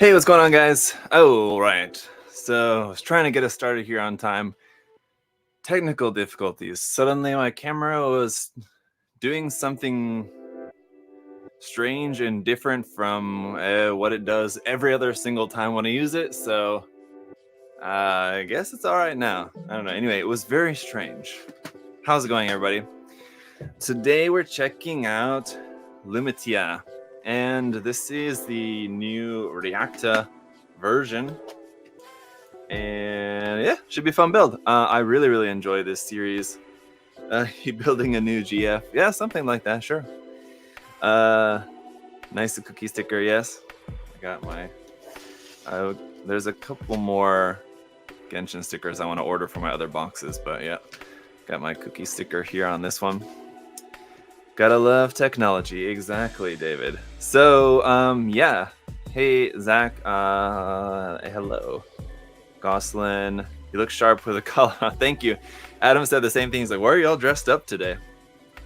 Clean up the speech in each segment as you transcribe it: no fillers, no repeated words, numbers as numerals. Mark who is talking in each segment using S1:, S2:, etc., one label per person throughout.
S1: Hey, what's going on, guys? Oh, right. So I was trying to get us started here on time. Technical difficulties. Suddenly my camera was doing something strange and different from what it does every other single time when I use it. So I guess it's all right now. I don't know. Anyway, it was very strange. How's it going, everybody? Today we're checking out Lumitea. And this is the new ReACT-A version. And yeah, should be a fun build. I really enjoy this series. You building a new GF? Yeah, something like that, sure. Nice cookie sticker, yes. I got my... there's a couple more Genshin stickers I want to order for my other boxes, but yeah. Got my cookie sticker here on this one. Gotta love technology, exactly, David. So, yeah. Hey, Zach, hello. Goslin, you look sharp with a collar on. Thank you. Adam said the same thing. He's like, why are you all dressed up today?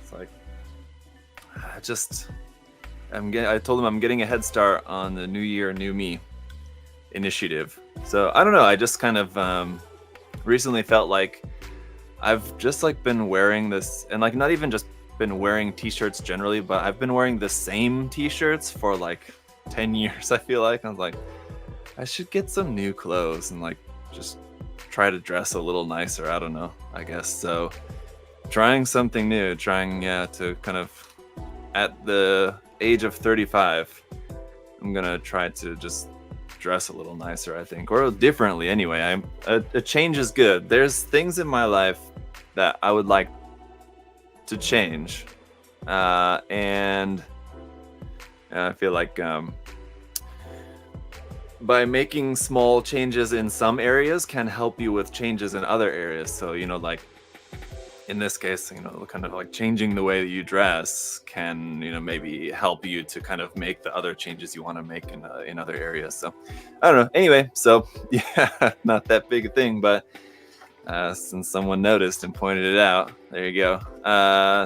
S1: It's like, I told him I'm getting a head start on the New Year, New Me initiative. So I don't know. I just kind of recently felt like I've just like been wearing this, and like not even just been wearing t-shirts generally, but I've been wearing the same t-shirts for like 10 years, I feel like. I was like, I should get some new clothes and like just try to dress a little nicer. I don't know, I guess. So trying something new, to kind of, at the age of 35, I'm gonna try to just dress a little nicer, I think, or differently anyway. A change is good. There's things in my life that I would like to change, and I feel like by making small changes in some areas can help you with changes in other areas. So, you know, like in this case, you know, kind of like changing the way that you dress can, you know, maybe help you to kind of make the other changes you want to make in other areas. So I don't know. Anyway, so yeah, not that big a thing, but since someone noticed and pointed it out, there you go.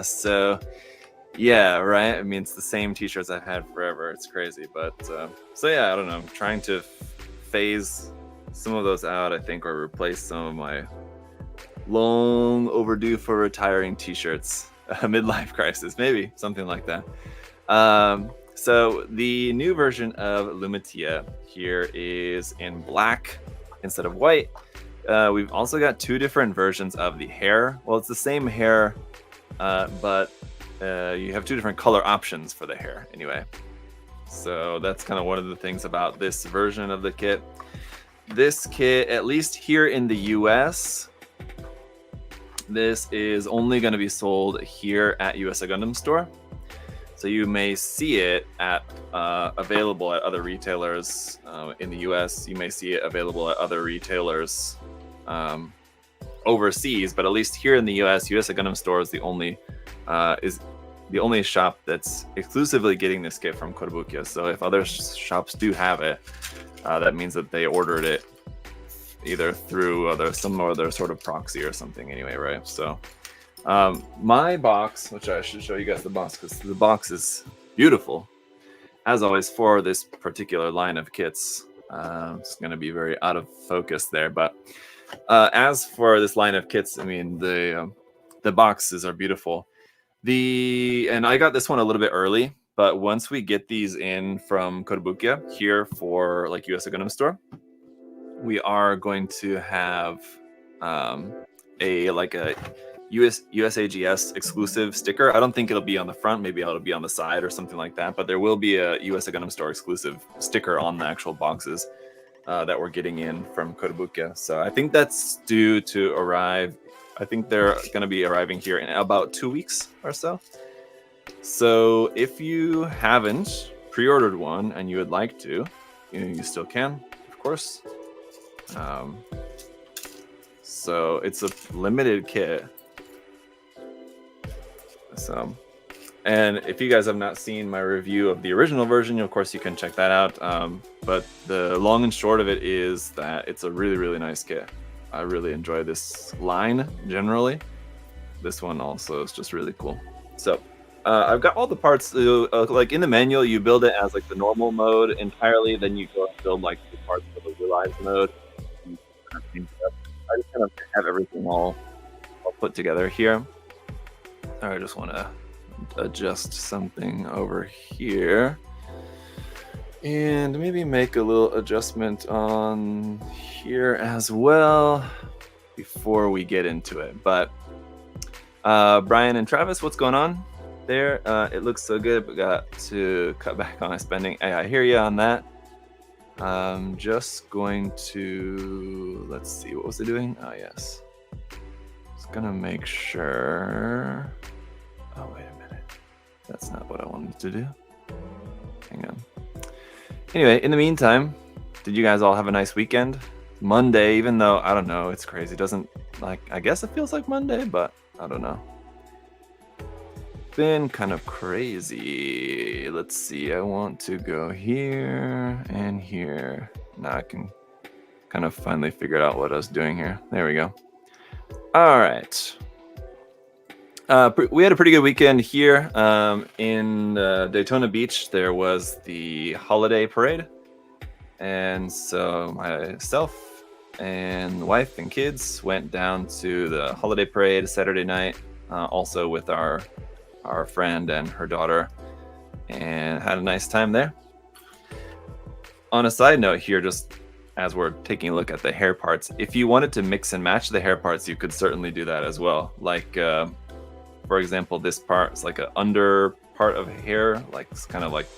S1: So yeah, right. I mean, it's the same t-shirts I've had forever. It's crazy, but so yeah, I don't know. I'm trying to phase some of those out, I think, or replace some of my long overdue for retiring t-shirts. Midlife crisis, maybe something like that. So the new version of Lumitea here is in black instead of white. We've also got two different versions of the hair. Well, it's the same hair, but you have two different color options for the hair anyway. So that's kind of one of the things about this version of the kit. This kit, at least here in the US, this is only going to be sold here at USA Gundam Store. So you may see it at available at other retailers in the US. You may see it available at other retailers overseas, but at least here in the US, USA Gundam Store is the only shop that's exclusively getting this kit from Kotobukiya. So if other shops do have it, that means that they ordered it either through some other sort of proxy or something anyway, right? So my box, which I should show you guys the box, because the box is beautiful, as always, for this particular line of kits. It's going to be very out of focus there, but as for this line of kits, I mean, the boxes are beautiful. And I got this one a little bit early, but once we get these in from Kotobukiya here for like USA Gundam Store, we are going to have a USAGS exclusive sticker. I don't think it'll be on the front, maybe it'll be on the side or something like that, but there will be a USA Gundam Store exclusive sticker on the actual boxes that we're getting in from Kotobukiya. So I think that's due to arrive. I think they're going to be arriving here in about 2 weeks or so. So if you haven't pre-ordered one and you would like to, you still can, of course. So it's a limited kit. So, and if you guys have not seen my review of the original version, of course you can check that out. But the long and short of it is that it's a really nice kit. I really enjoy this line generally. This one also is just really cool. So I've got all the parts. Like in the manual, you build it as like the normal mode entirely. Then you go and build like the parts for the realize mode. And kind of change it up. I just kind of have everything all put together here. I just want to adjust something over here. And maybe make a little adjustment on here as well before we get into it. But Brian and Travis, what's going on there? It looks so good, but got to cut back on my spending. I hear you on that. I'm just going to, let's see, what was it doing? Oh, yes. Just gonna make sure. Oh, wait a minute. That's not what I wanted to do. Hang on. Anyway, in the meantime, did you guys all have a nice weekend? Monday, even though, I don't know, it's crazy. It doesn't, like, I guess it feels like Monday, but I don't know. Been kind of crazy. Let's see, I want to go here and here. Now I can kind of finally figure out what I was doing here. There we go. All right. We had a pretty good weekend here in Daytona Beach. There was the holiday parade, and so myself and wife and kids went down to the holiday parade Saturday night, also with our friend and her daughter, and had a nice time there. On a side note here, just as we're taking a look at the hair parts, if you wanted to mix and match the hair parts, you could certainly do that as well. Like, for example, this part is like an under part of hair, like it's kind of like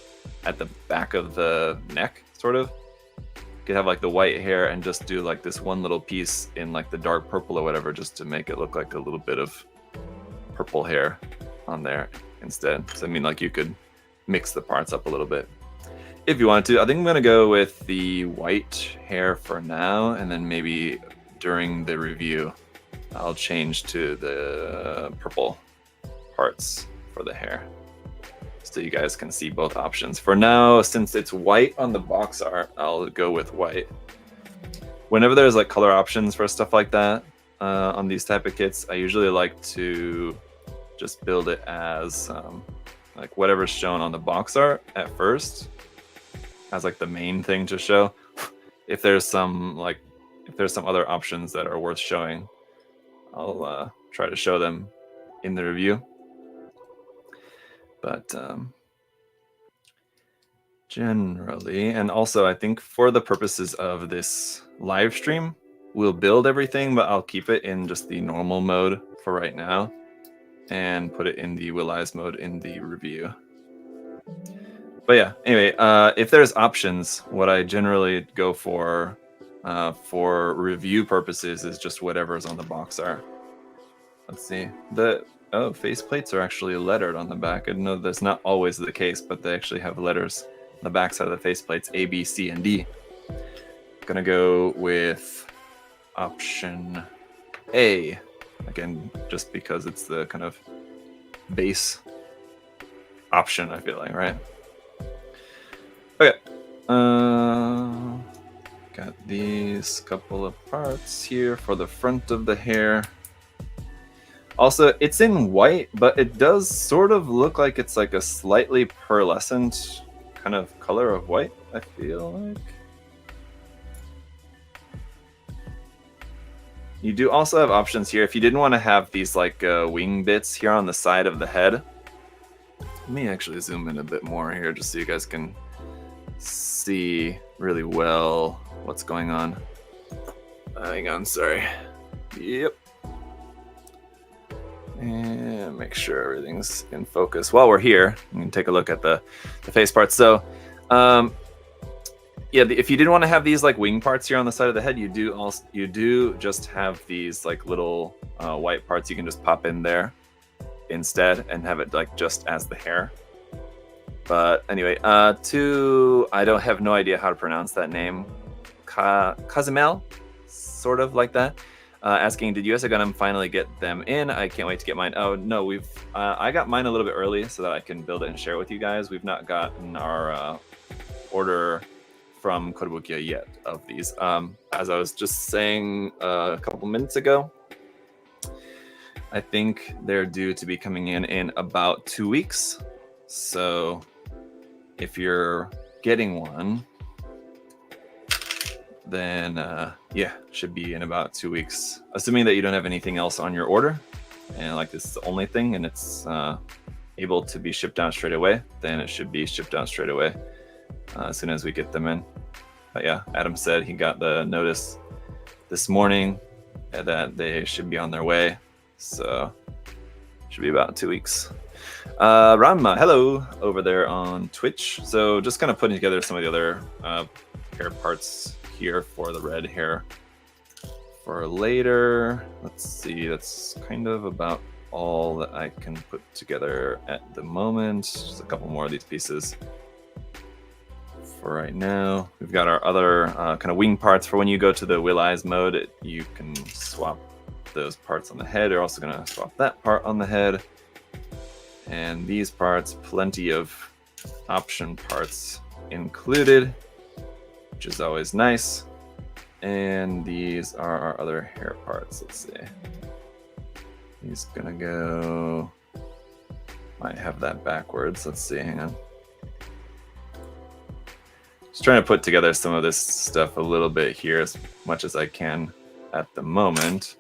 S1: at the back of the neck, sort of. You could have like the white hair and just do like this one little piece in like the dark purple or whatever, just to make it look like a little bit of purple hair on there instead. So I mean, like you could mix the parts up a little bit if you wanted to. I think I'm gonna go with the white hair for now, and then maybe during the review I'll change to the purple parts for the hair, so you guys can see both options. For now, since it's white on the box art, I'll go with white. Whenever there's like color options for stuff like that on these type of kits, I usually like to just build it as like whatever's shown on the box art at first as like the main thing to show. If there's some other options that are worth showing, I'll try to show them in the review. But generally, and also I think for the purposes of this live stream, we'll build everything, but I'll keep it in just the normal mode for right now and put it in the realize mode in the review. But yeah, anyway, if there's options, what I generally go for review purposes is just whatever's on the box art. Let's see. Oh, faceplates are actually lettered on the back. I know that's not always the case, but they actually have letters on the back side of the faceplates, A, B, C, and D. I'm gonna go with option A, again, just because it's the kind of base option, I feel like, right? Okay. Got these couple of parts here for the front of the hair. Also, it's in white, but it does sort of look like it's like a slightly pearlescent kind of color of white, I feel like. You do also have options here. If you didn't want to have these like wing bits here on the side of the head, let me actually zoom in a bit more here just so you guys can see really well what's going on. Hang on, sorry. Yep. And make sure everything's in focus. While we're here, you can take a look at the face parts. So, yeah, if you didn't want to have these like wing parts here on the side of the head, you do just have these like little white parts you can just pop in there instead and have it like just as the hair. But anyway, I have no idea how to pronounce that name. Kazimel, sort of like that. Asking, did USA Gundam finally get them in? I can't wait to get mine. Oh no, I got mine a little bit early so that I can build it and share it with you guys. We've not gotten our order from Kotobukiya yet of these. As I was just saying a couple minutes ago, I think they're due to be coming in about 2 weeks. So if you're getting one, then yeah, should be in about 2 weeks, assuming that you don't have anything else on your order and like this is the only thing and it's able to be shipped out straight away, then it should be shipped out straight away as soon as we get them in. But yeah, Adam said he got the notice this morning that they should be on their way, so should be about 2 weeks. Ranma, hello over there on Twitch. So just kind of putting together some of the other hair parts here for the red hair for later. Let's see, that's kind of about all that I can put together at the moment. Just a couple more of these pieces for right now. We've got our other kind of wing parts for when you go to the Will Eyes mode. You can swap those parts on the head. You're also going to swap that part on the head. And these parts, plenty of option parts included, which is always nice. And these are our other hair parts. Let's see. He's gonna go, might have that backwards. Let's see, hang on. Just trying to put together some of this stuff a little bit here as much as I can at the moment,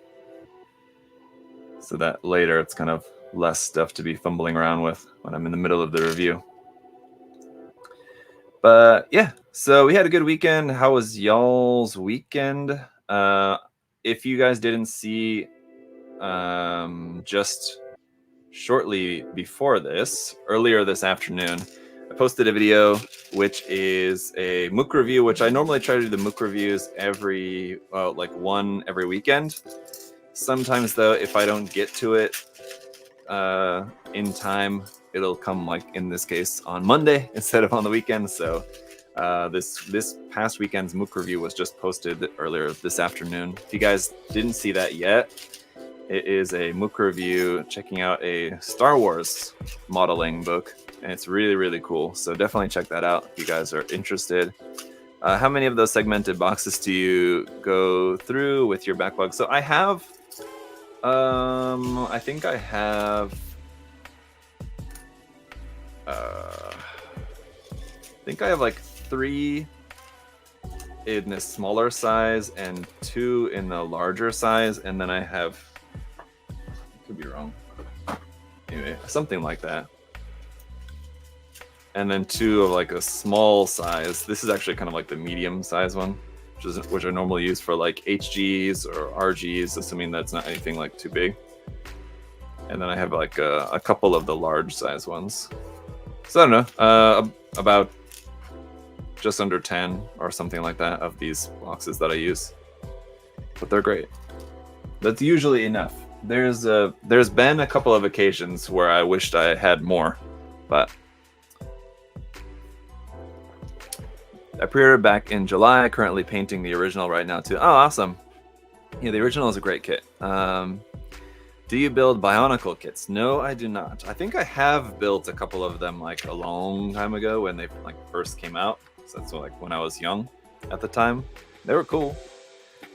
S1: so that later it's kind of less stuff to be fumbling around with when I'm in the middle of the review. But yeah, so we had a good weekend. How was y'all's weekend? If you guys didn't see, just shortly before this, earlier this afternoon, I posted a video which is a MOOC review, which I normally try to do the MOOC reviews every, like one every weekend. Sometimes though, if I don't get to it in time, it'll come, like in this case, on Monday instead of on the weekend. So this past weekend's MOOC review was just posted earlier this afternoon. If you guys didn't see that yet, it is a MOOC review checking out a Star Wars modeling book, and it's really, really cool. So definitely check that out if you guys are interested. How many of those segmented boxes do you go through with your backlog? So I have, I think I have, like 3 in the smaller size and 2 in the larger size, and then I have, I could be wrong, anyway, something like that, and then 2 of like a small size. This is actually kind of like the medium size one, which I normally use for like HGs or RGs, assuming that's not anything like too big. And then I have like a couple of the large size ones. So I don't know, about just under 10 or something like that of these boxes that I use, but they're great. That's usually enough. There's been a couple of occasions where I wished I had more, but I pre-ordered back in July. Currently painting the original right now too. Oh, awesome. Yeah, the original is a great kit. Do you build Bionicle kits? No, I do not. I think I have built a couple of them like a long time ago when they like first came out. So that's like when I was young at the time. They were cool.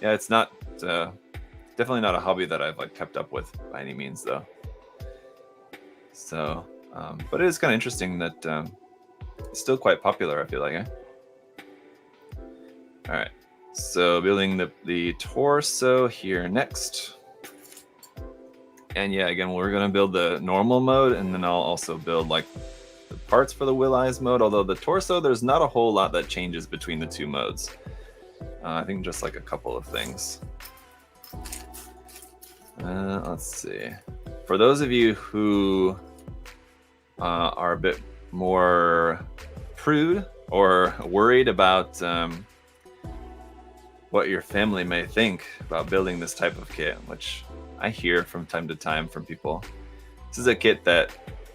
S1: Yeah, it's not definitely not a hobby that I've like kept up with by any means though. So, but it is kind of interesting that it's still quite popular, I feel like. All right, so building the torso here next. And yeah, again, we're gonna build the normal mode, and then I'll also build like the parts for the Will Eyes mode. Although the torso, there's not a whole lot that changes between the 2 modes. I think just like a couple of things. Let's see. For those of you who are a bit more prude or worried about what your family may think about building this type of kit, which I hear from time to time from people, this is a kit that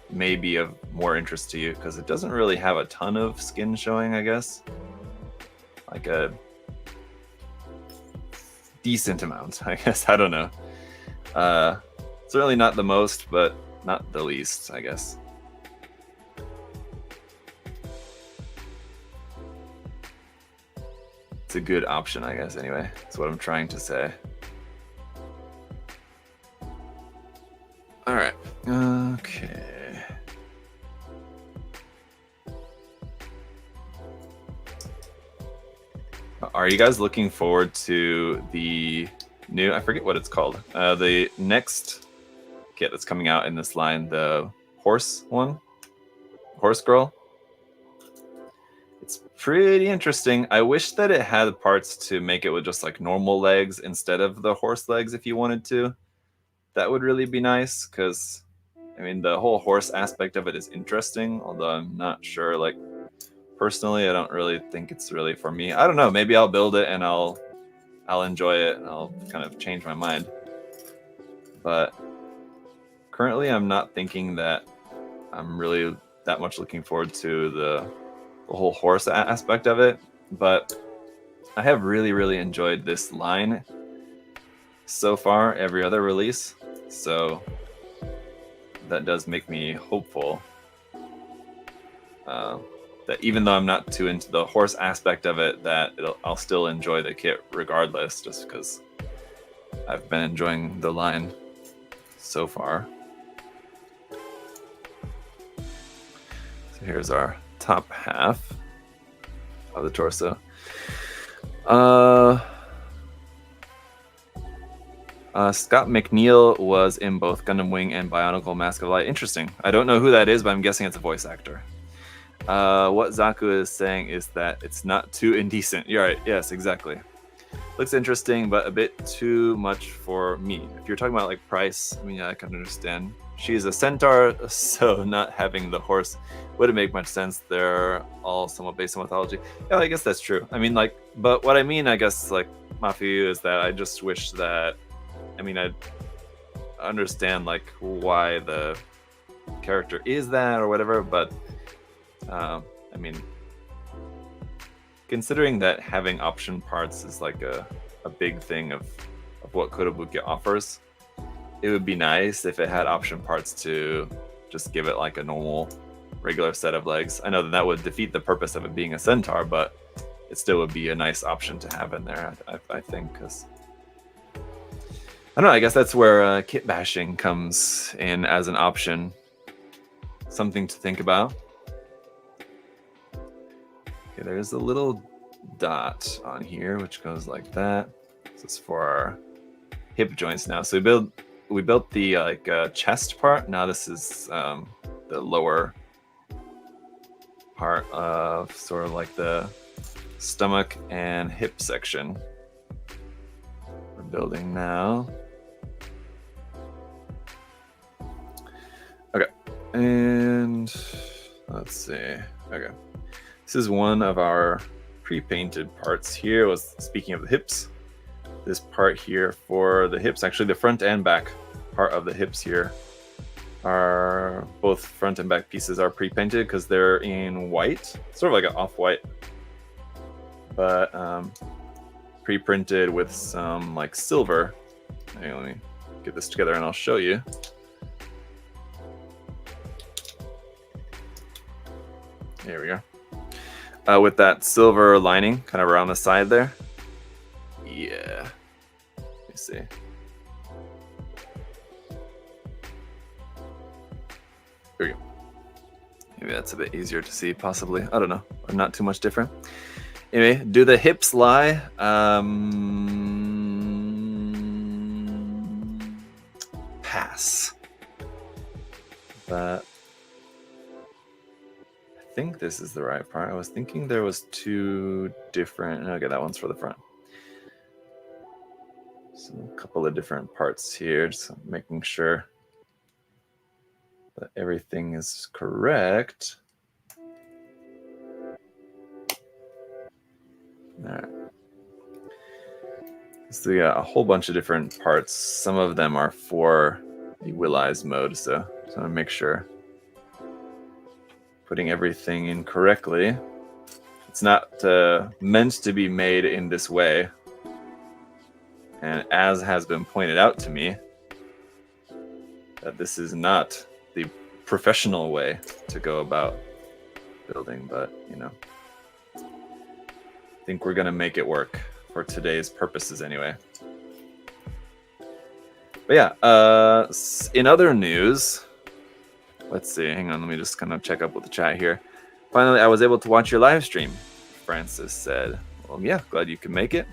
S1: may be of more interest to you because it doesn't really have a ton of skin showing, I guess. Like a decent amount, I guess. I don't know. Certainly not the most, but not the least, I guess. It's a good option, I guess, anyway. That's what I'm trying to say. Okay. Are you guys looking forward to the new, I forget what it's called, the next kit that's coming out in this line, the horse one? Horse girl? It's pretty interesting. I wish that it had parts to make it with just like normal legs instead of the horse legs if you wanted to. That would really be nice, because I mean the whole horse aspect of it is interesting, although I'm not sure, like personally I don't really think it's really for me. I don't know, maybe I'll build it and I'll enjoy it and I'll kind of change my mind. But currently I'm not thinking that I'm really that much looking forward to the whole horse aspect of it. But I have really enjoyed this line so far, every other release. So that does make me hopeful that even though I'm not too into the horse aspect of it, that I'll still enjoy the kit regardless, just because I've been enjoying the line so far. So here's our top half of the torso. Scott McNeil was in both Gundam Wing and Bionicle Mask of Light. Interesting. I don't know who that is, but I'm guessing it's a voice actor. What Zaku is saying is that it's not too indecent. You're right. Yes, exactly. Looks interesting, but a bit too much for me. If you're talking about like price, I mean, yeah, I can understand. She's a centaur, so not having the horse wouldn't make much sense. They're all somewhat based on mythology. Yeah, I guess that's true. I mean, like, but what I mean, I guess, like, Mafiu, is that I just wish that, I mean, I understand, like, why the character is that or whatever, but, I mean, considering that having option parts is, like, a big thing of what Kotobuki offers, it would be nice if it had option parts to just give it, like, a normal, regular set of legs. I know that would defeat the purpose of it being a centaur, but it still would be a nice option to have in there, I think, because I don't know, I guess that's where kit bashing comes in as an option. Something to think about. Okay, there's a little dot on here, which goes like that. This is for our hip joints now. So we built the like chest part. Now this is the lower part of sort of like the stomach and hip section. We're building now. Okay, and let's see. Okay, this is one of our pre-painted parts here. Was speaking of the hips, this part here for the hips, actually the front and back part of the hips here are both front and back pieces are pre-painted because they're in white, sort of like an off-white, but pre-printed with some like silver. Hey, let me get this together and I'll show you. Here we go. With that silver lining kind of around the side there. Yeah. Let me see. There we go. Maybe that's a bit easier to see, possibly. I don't know. Or not too much different. Anyway, do the hips lie? Pass. But I think this is the right part. I was thinking there was two different. Okay, that one's for the front. So a couple of different parts here, so making sure that everything is correct. All right. So we got a whole bunch of different parts. Some of them are for the Will Eyes mode, so I want to make sure putting everything in correctly. It's not meant to be made in this way. And as has been pointed out to me, that this is not the professional way to go about building, but you know, I think we're gonna make it work for today's purposes anyway. But yeah, in other news, Let's see. Hang on. Let me just kind of check up with the chat here. Finally, I was able to watch your live stream, Francis said. Well, yeah, glad you could make it.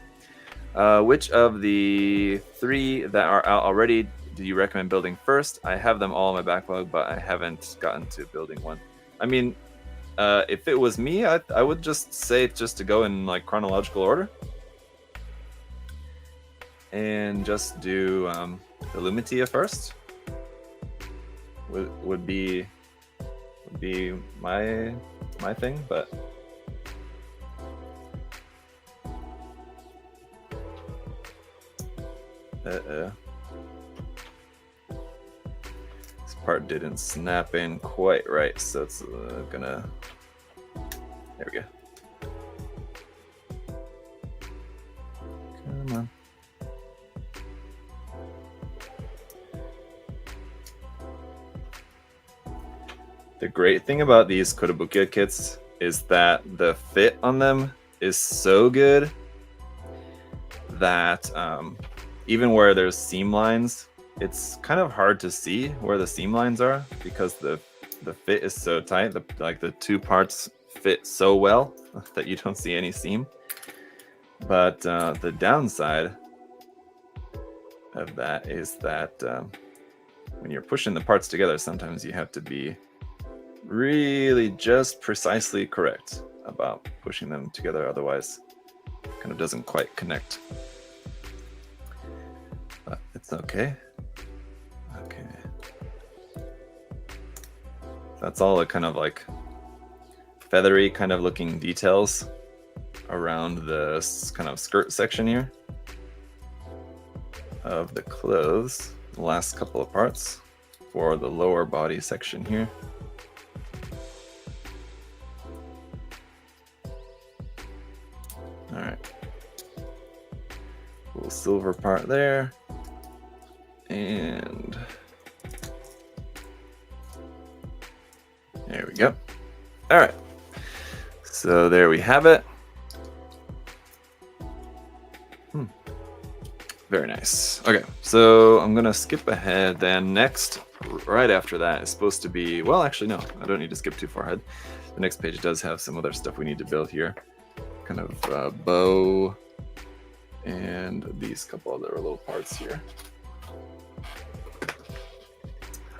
S1: Which of the 3 that are out already do you recommend building first? I have them all in my backlog, but I haven't gotten to building one. I mean, if it was me, I would just say just to go in like chronological order. And just do the Lumitea first. Would be my thing, but this part didn't snap in quite right, so it's gonna. There we go. Come on. The great thing about these Kotobukiya kits is that the fit on them is so good that even where there's seam lines, it's kind of hard to see where the seam lines are because the fit is so tight. Like the 2 parts fit so well that you don't see any seam. But the downside of that is that when you're pushing the parts together, sometimes you have to be really just precisely correct about pushing them together, otherwise it kind of doesn't quite connect. But it's okay. Okay. That's all the kind of like feathery kind of looking details around the kind of skirt section here of the clothes. The last couple of parts for the lower body section here. All right, little silver part there, and there we go. All right, so there we have it. Very nice. Okay, so I'm gonna skip ahead then. Next, right after that is supposed to be, well, actually no, I don't need to skip too far ahead. The next page does have some other stuff we need to build here. Kind of bow and these couple other little parts here.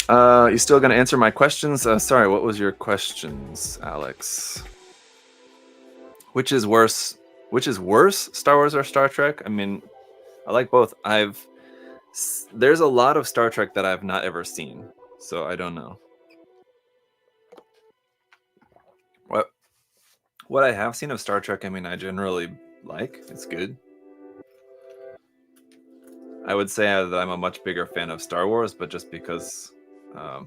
S1: You still gonna answer my questions? Sorry, what was your questions, Alex? Which is worse? Star Wars or Star Trek? I mean, I like both. There's a lot of Star Trek that I've not ever seen, so I don't know. What I have seen of Star Trek, I mean, I generally like. It's good. I would say that I'm a much bigger fan of Star Wars, but just because I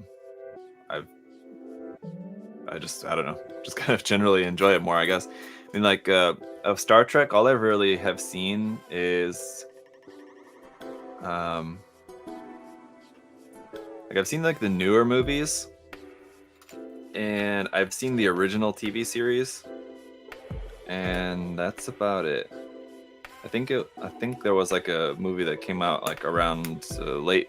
S1: don't know, just kind of generally enjoy it more, I guess. I mean, like of Star Trek, all I really have seen is like I've seen like the newer movies, and I've seen the original TV series, and that's about it. I think there was like a movie that came out like around late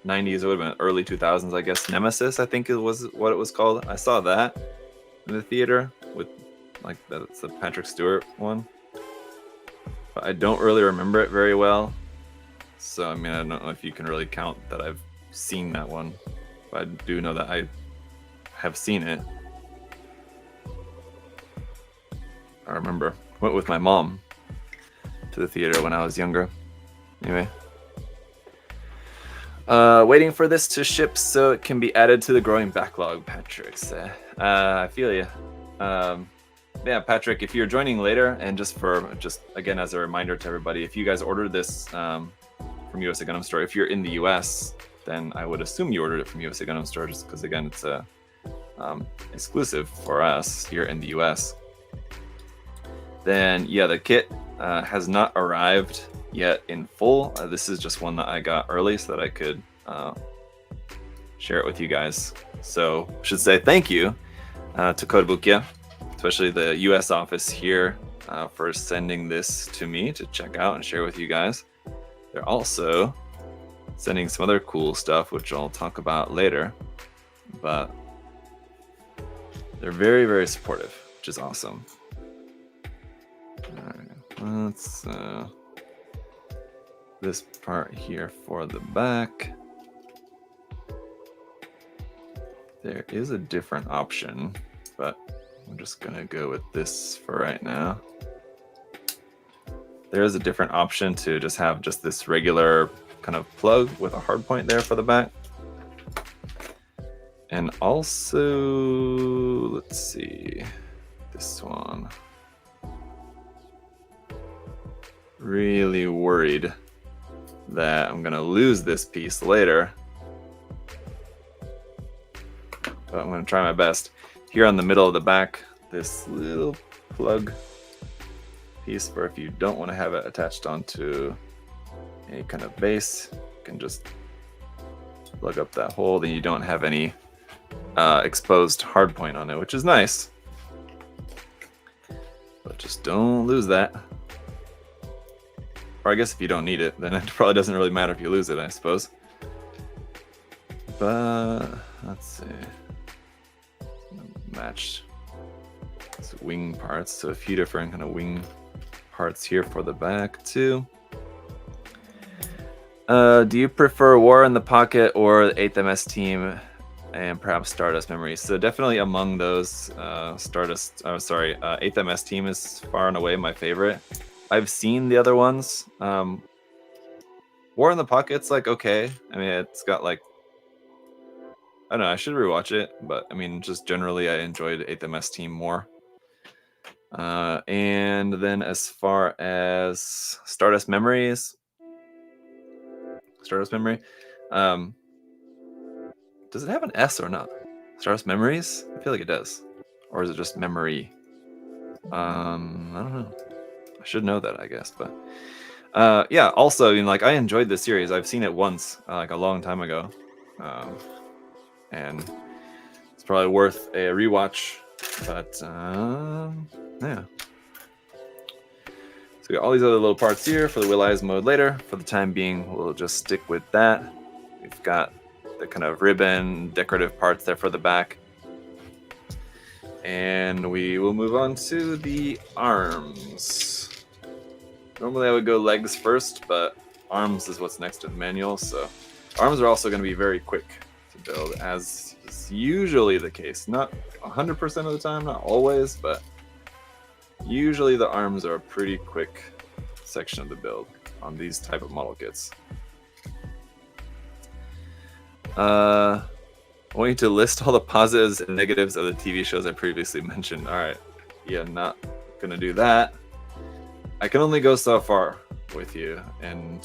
S1: 90s. It would have been early 2000s, I guess. Nemesis, I think it was what it was called. I saw that in the theater with like that's the Patrick Stewart one, but I don't really remember it very well. So I mean, I don't know if you can really count that I've seen that one, but I do know that I have seen it. I remember went with my mom to the theater when I was younger. Anyway, waiting for this to ship so it can be added to the growing backlog, Patrick said. I feel you. Yeah, Patrick, if you're joining later, and just again as a reminder to everybody, if you guys ordered this from USA Gundam Store, if you're in the US, then I would assume you ordered it from USA Gundam Store, just because again it's a exclusive for us here in the US. Then yeah, the kit has not arrived yet in full. This is just one that I got early so that I could share it with you guys. So I should say thank you to Kotobukiya, especially the US office here, for sending this to me to check out and share with you guys. They're also sending some other cool stuff, which I'll talk about later. but they're very, very supportive, which is awesome. All right, let's this part here for the back. There is a different option, but I'm just gonna go with this for right now. There is a different option to just have just this regular kind of plug with a hard point there for the back. And also, let's see, this one. Really worried that I'm gonna lose this piece later. But I'm gonna try my best. Here on the middle of the back, this little plug piece for if you don't want to have it attached onto any kind of base, you can just plug up that hole, then you don't have any exposed hard point on it, which is nice. But just don't lose that. Or I guess if you don't need it, then it probably doesn't really matter if you lose it, I suppose. But let's see. Match these wing parts, so a few different kind of wing parts here for the back too. Do you prefer War in the Pocket or the 8th MS team and perhaps Stardust Memories? So definitely among those, 8th MS team is far and away my favorite. I've seen the other ones. War in the Pocket's like okay. I mean, it's got like, I don't know, I should rewatch it, but I mean, just generally I enjoyed 8th MS team more. And then as far as Stardust Memory, does it have an S or not? Stardust Memories? I feel like it does. Or is it just memory? I don't know. I should know that, I guess, but yeah, also, you know, like I enjoyed the series. I've seen it once, like a long time ago. And it's probably worth a rewatch, but yeah. So we got all these other little parts here for the Will Eyes mode later. For the time being, we'll just stick with that. We've got the kind of ribbon decorative parts there for the back. And we will move on to the arms. Normally I would go legs first, but arms is what's next in the manual. So arms are also going to be very quick to build, as is usually the case. Not 100% of the time, not always, but usually the arms are a pretty quick section of the build on these type of model kits. I want you to list all the positives and negatives of the TV shows I previously mentioned. All right, yeah, not gonna do that. I can only go so far with you and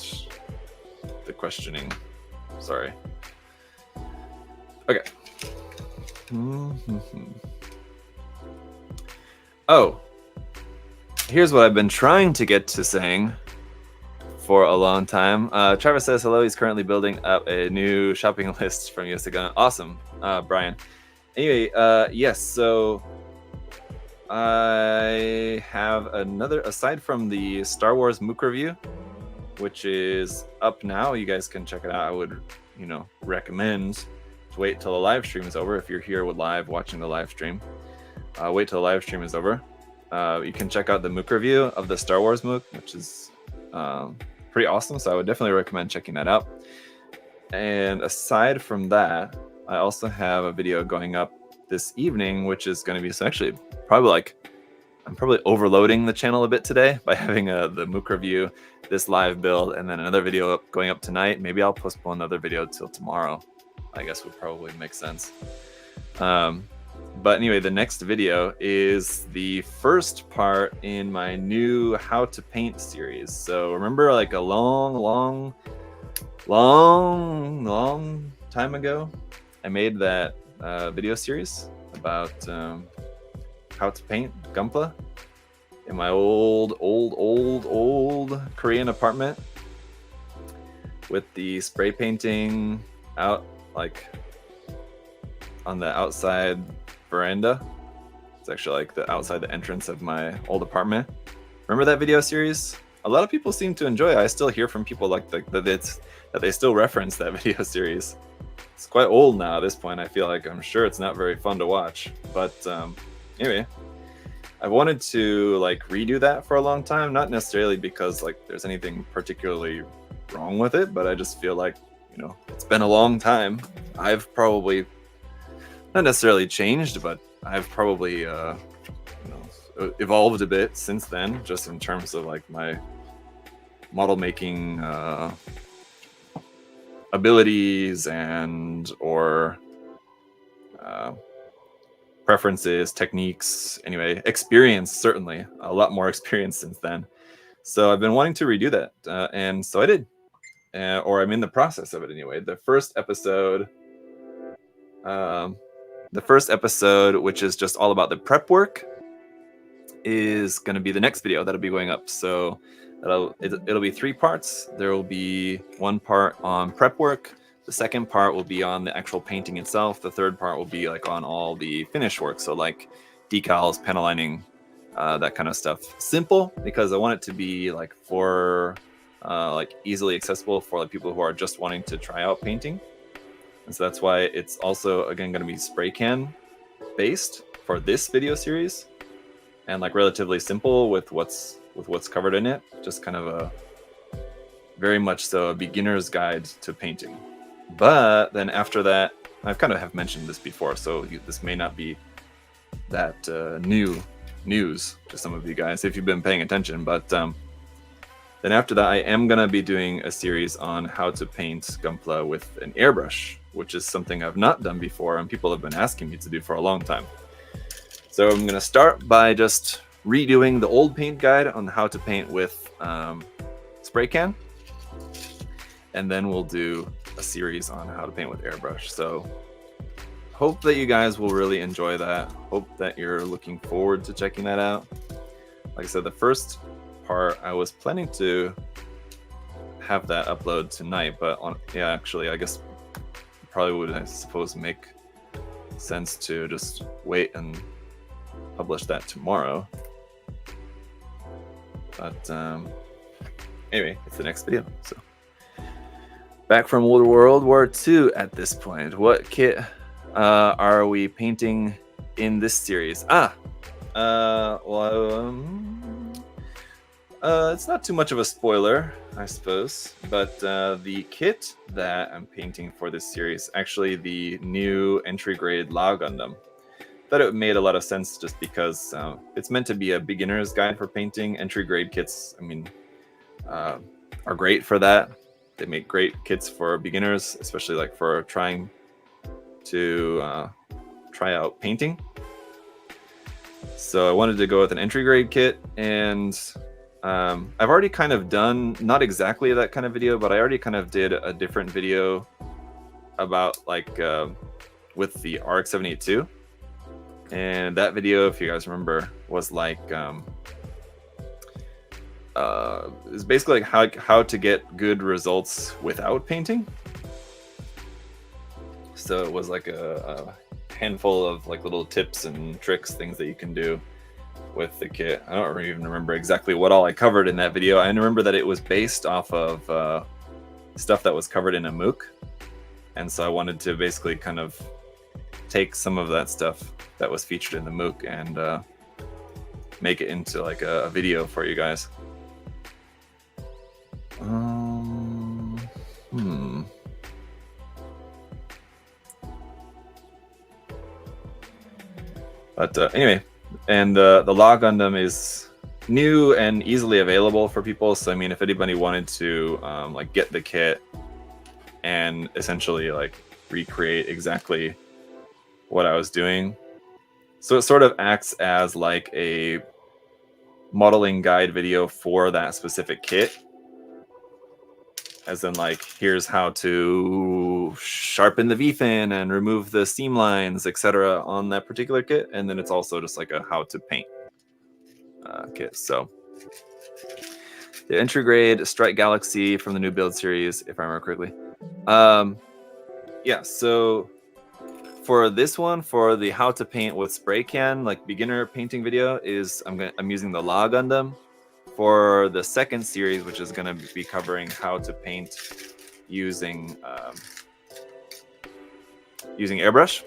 S1: the questioning. Sorry. Okay. Oh, here's what I've been trying to get to saying for a long time. Travis says hello. He's currently building up a new shopping list from USA Gundam. Awesome, Brian. Anyway, yes. So I have another, aside from the Star Wars MOOC review, which is up now. You guys can check it out. I would, recommend to wait till the live stream is over. If you're here with live watching the live stream, wait till the live stream is over. You can check out the MOOC review of the Star Wars MOOC, which is pretty awesome. So I would definitely recommend checking that out. And aside from that, I also have a video going up this evening, which is going to be, so actually probably like, I'm probably overloading the channel a bit today by having the MOOC review, this live build, and then another video going up tonight. Maybe I'll postpone another video till tomorrow. I guess would probably make sense. But anyway, the next video is the first part in my new How to Paint series. So remember, like a long time ago, I made that video series about how to paint Gunpla in my old Korean apartment with the spray painting out, like on the outside veranda. It's actually like the outside the entrance of my old apartment. Remember that video series? A lot of people seem to enjoy it. I still hear from people like that they still reference that video series. it's quite old now at this point. I feel like I'm sure it's not very fun to watch. But anyway, I wanted to like redo that for a long time, not necessarily because like there's anything particularly wrong with it, but I just feel like, you know, it's been a long time. I've probably not necessarily changed, but I've probably evolved a bit since then, just in terms of like my model making abilities and or preferences, techniques, anyway, experience, certainly a lot more experience since then. So I've been wanting to redo that, and so I did, or I'm in the process of it anyway. The first episode, which is just all about the prep work, is going to be the next video that'll be going up. So it'll be 3 parts. There will be 1 part on prep work. The second part will be on the actual painting itself. The third part will be like on all the finish work. So like decals, panel lining, that kind of stuff. Simple, because I want it to be like for like easily accessible for like people who are just wanting to try out painting. And so that's why it's also, again, going to be spray can based for this video series, and like relatively simple with what's covered in it. Just kind of a very much so a beginner's guide to painting. But then after that, I've kind of have mentioned this before, so this may not be that new news to some of you guys if you've been paying attention. But then after that, I am going to be doing a series on how to paint Gunpla with an airbrush, which is something I've not done before and people have been asking me to do for a long time. So I'm going to start by just redoing the old paint guide on how to paint with spray can. And then we'll do a series on how to paint with airbrush. So hope that you guys will really enjoy that. Hope that you're looking forward to checking that out. Like I said, the first part, I was planning to have that upload tonight, but actually, I guess probably would, I suppose, make sense to just wait and publish that tomorrow. But anyway, it's the next video. So back from World War II at this point. What kit are we painting in this series? It's not too much of a spoiler, I suppose, but the kit that I'm painting for this series, actually the new entry grade La Gundam. Thought it made a lot of sense just because it's meant to be a beginner's guide for painting. Entry grade kits, I mean, are great for that. They make great kits for beginners, especially like for trying to try out painting. So I wanted to go with an entry grade kit, and I've already kind of done, not exactly that kind of video, but I already kind of did a different video about like with the RX-782. And that video, if you guys remember, was like is basically like how to get good results without painting. So it was like a handful of like little tips and tricks, things that you can do with the kit. I don't even remember exactly what all I covered in that video. I remember that it was based off of stuff that was covered in a MOOC, and so I wanted to basically kind of take some of that stuff that was featured in the MOOC and make it into like a video for you guys. But anyway, and the La Gundam is new and easily available for people. So I mean, if anybody wanted to like get the kit and essentially like recreate exactly what I was doing, so it sort of acts as like a modeling guide video for that specific kit. As in like, here's how to sharpen the V-fin and remove the seam lines, etc. on that particular kit. And then it's also just like a how to paint kit. So the entry grade Strike Galaxy from the new build series, if I remember correctly. Yeah, so for this one, for the how to paint with spray can, like beginner painting video, is I'm using the La Gundam. For the second series, which is going to be covering how to paint using using airbrush.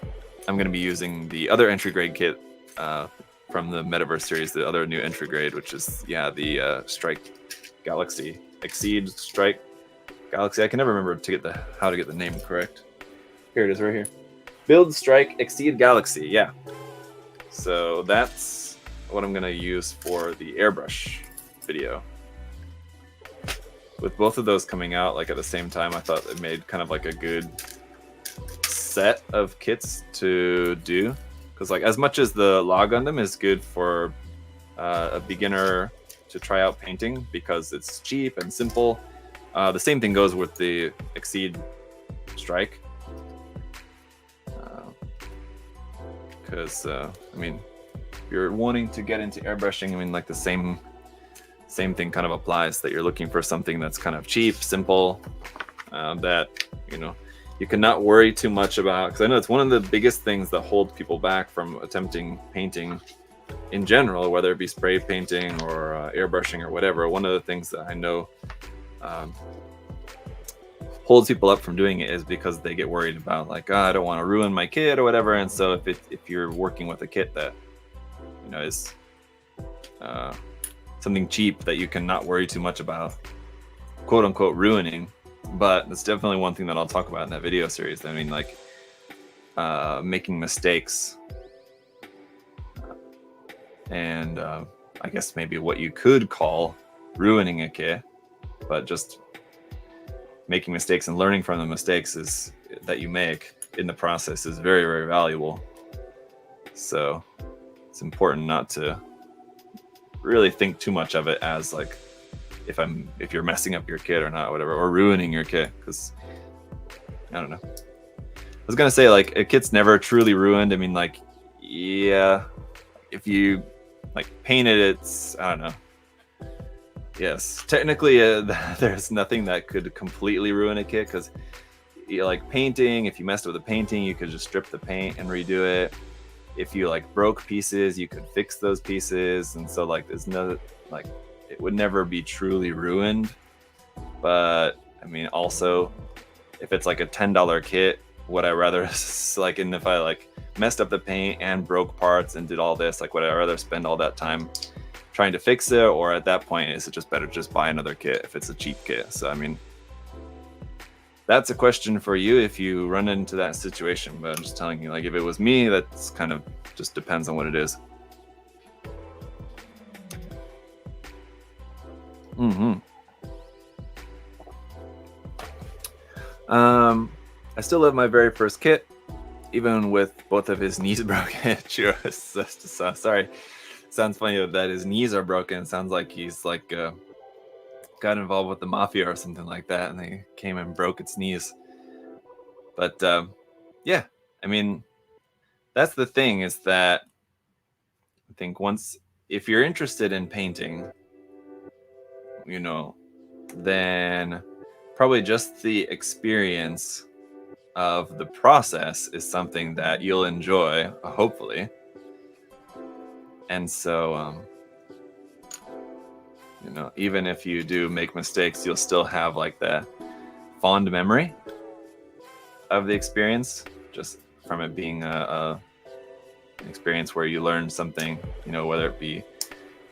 S1: I'm going to be using the other entry grade kit from the Metaverse series, the other new entry grade, which is, yeah, the Strike Galaxy, Exceed Strike Galaxy. I can never remember how to get the name correct. Here it is right here. Build Strike Exceed Galaxy, yeah. So that's what I'm going to use for the airbrush video. With both of those coming out like at the same time, I thought it made kind of like a good set of kits to do, because like as much as the Law Gundam is good for a beginner to try out painting because it's cheap and simple, the same thing goes with the Exceed Strike, because I mean, if you're wanting to get into airbrushing, I mean, like the same thing kind of applies, that you're looking for something that's kind of cheap, simple, that, you know, you cannot worry too much about, because I know it's one of the biggest things that hold people back from attempting painting in general, whether it be spray painting or airbrushing or whatever. One of the things that I know holds people up from doing it is because they get worried about, like, oh, I don't want to ruin my kit or whatever. And so if you're working with a kit that, you know, is something cheap that you can not worry too much about, quote unquote, ruining. But that's definitely one thing that I'll talk about in that video series. I mean, like, making mistakes, and I guess maybe what you could call ruining a kit, but just making mistakes and learning from the mistakes that you make in the process is very, very valuable. So it's important not to really think too much of it as like, if you're messing up your kit or not, whatever, or ruining your kit, because I don't know. I was gonna say, like, a kit's never truly ruined. I mean, like, yeah, if you like paint it, it's, I don't know. Yes, technically there's nothing that could completely ruin a kit, because like painting, if you messed with the painting, you could just strip the paint and redo it. If you like broke pieces, you could fix those pieces, and so like there's no, like, it would never be truly ruined. But I mean, also, if it's like a $10 kit, would I rather like, and if I like messed up the paint and broke parts and did all this, like, would I rather spend all that time trying to fix it, or at that point is it just better to just buy another kit if it's a cheap kit? So I mean, that's a question for you if you run into that situation. But I'm just telling you, like, if it was me, that's kind of just depends on what it is. I still love my very first kit, even with both of his knees broken. Sorry, sounds funny that his knees are broken. Sounds like he's like got involved with the mafia or something like that, and they came and broke its knees. But yeah, I mean, that's the thing, is that I think if you're interested in painting, you know, then probably just the experience of the process is something that you'll enjoy, hopefully. And so, you know, even if you do make mistakes, you'll still have like that fond memory of the experience, just from it being an experience where you learn something, you know, whether it be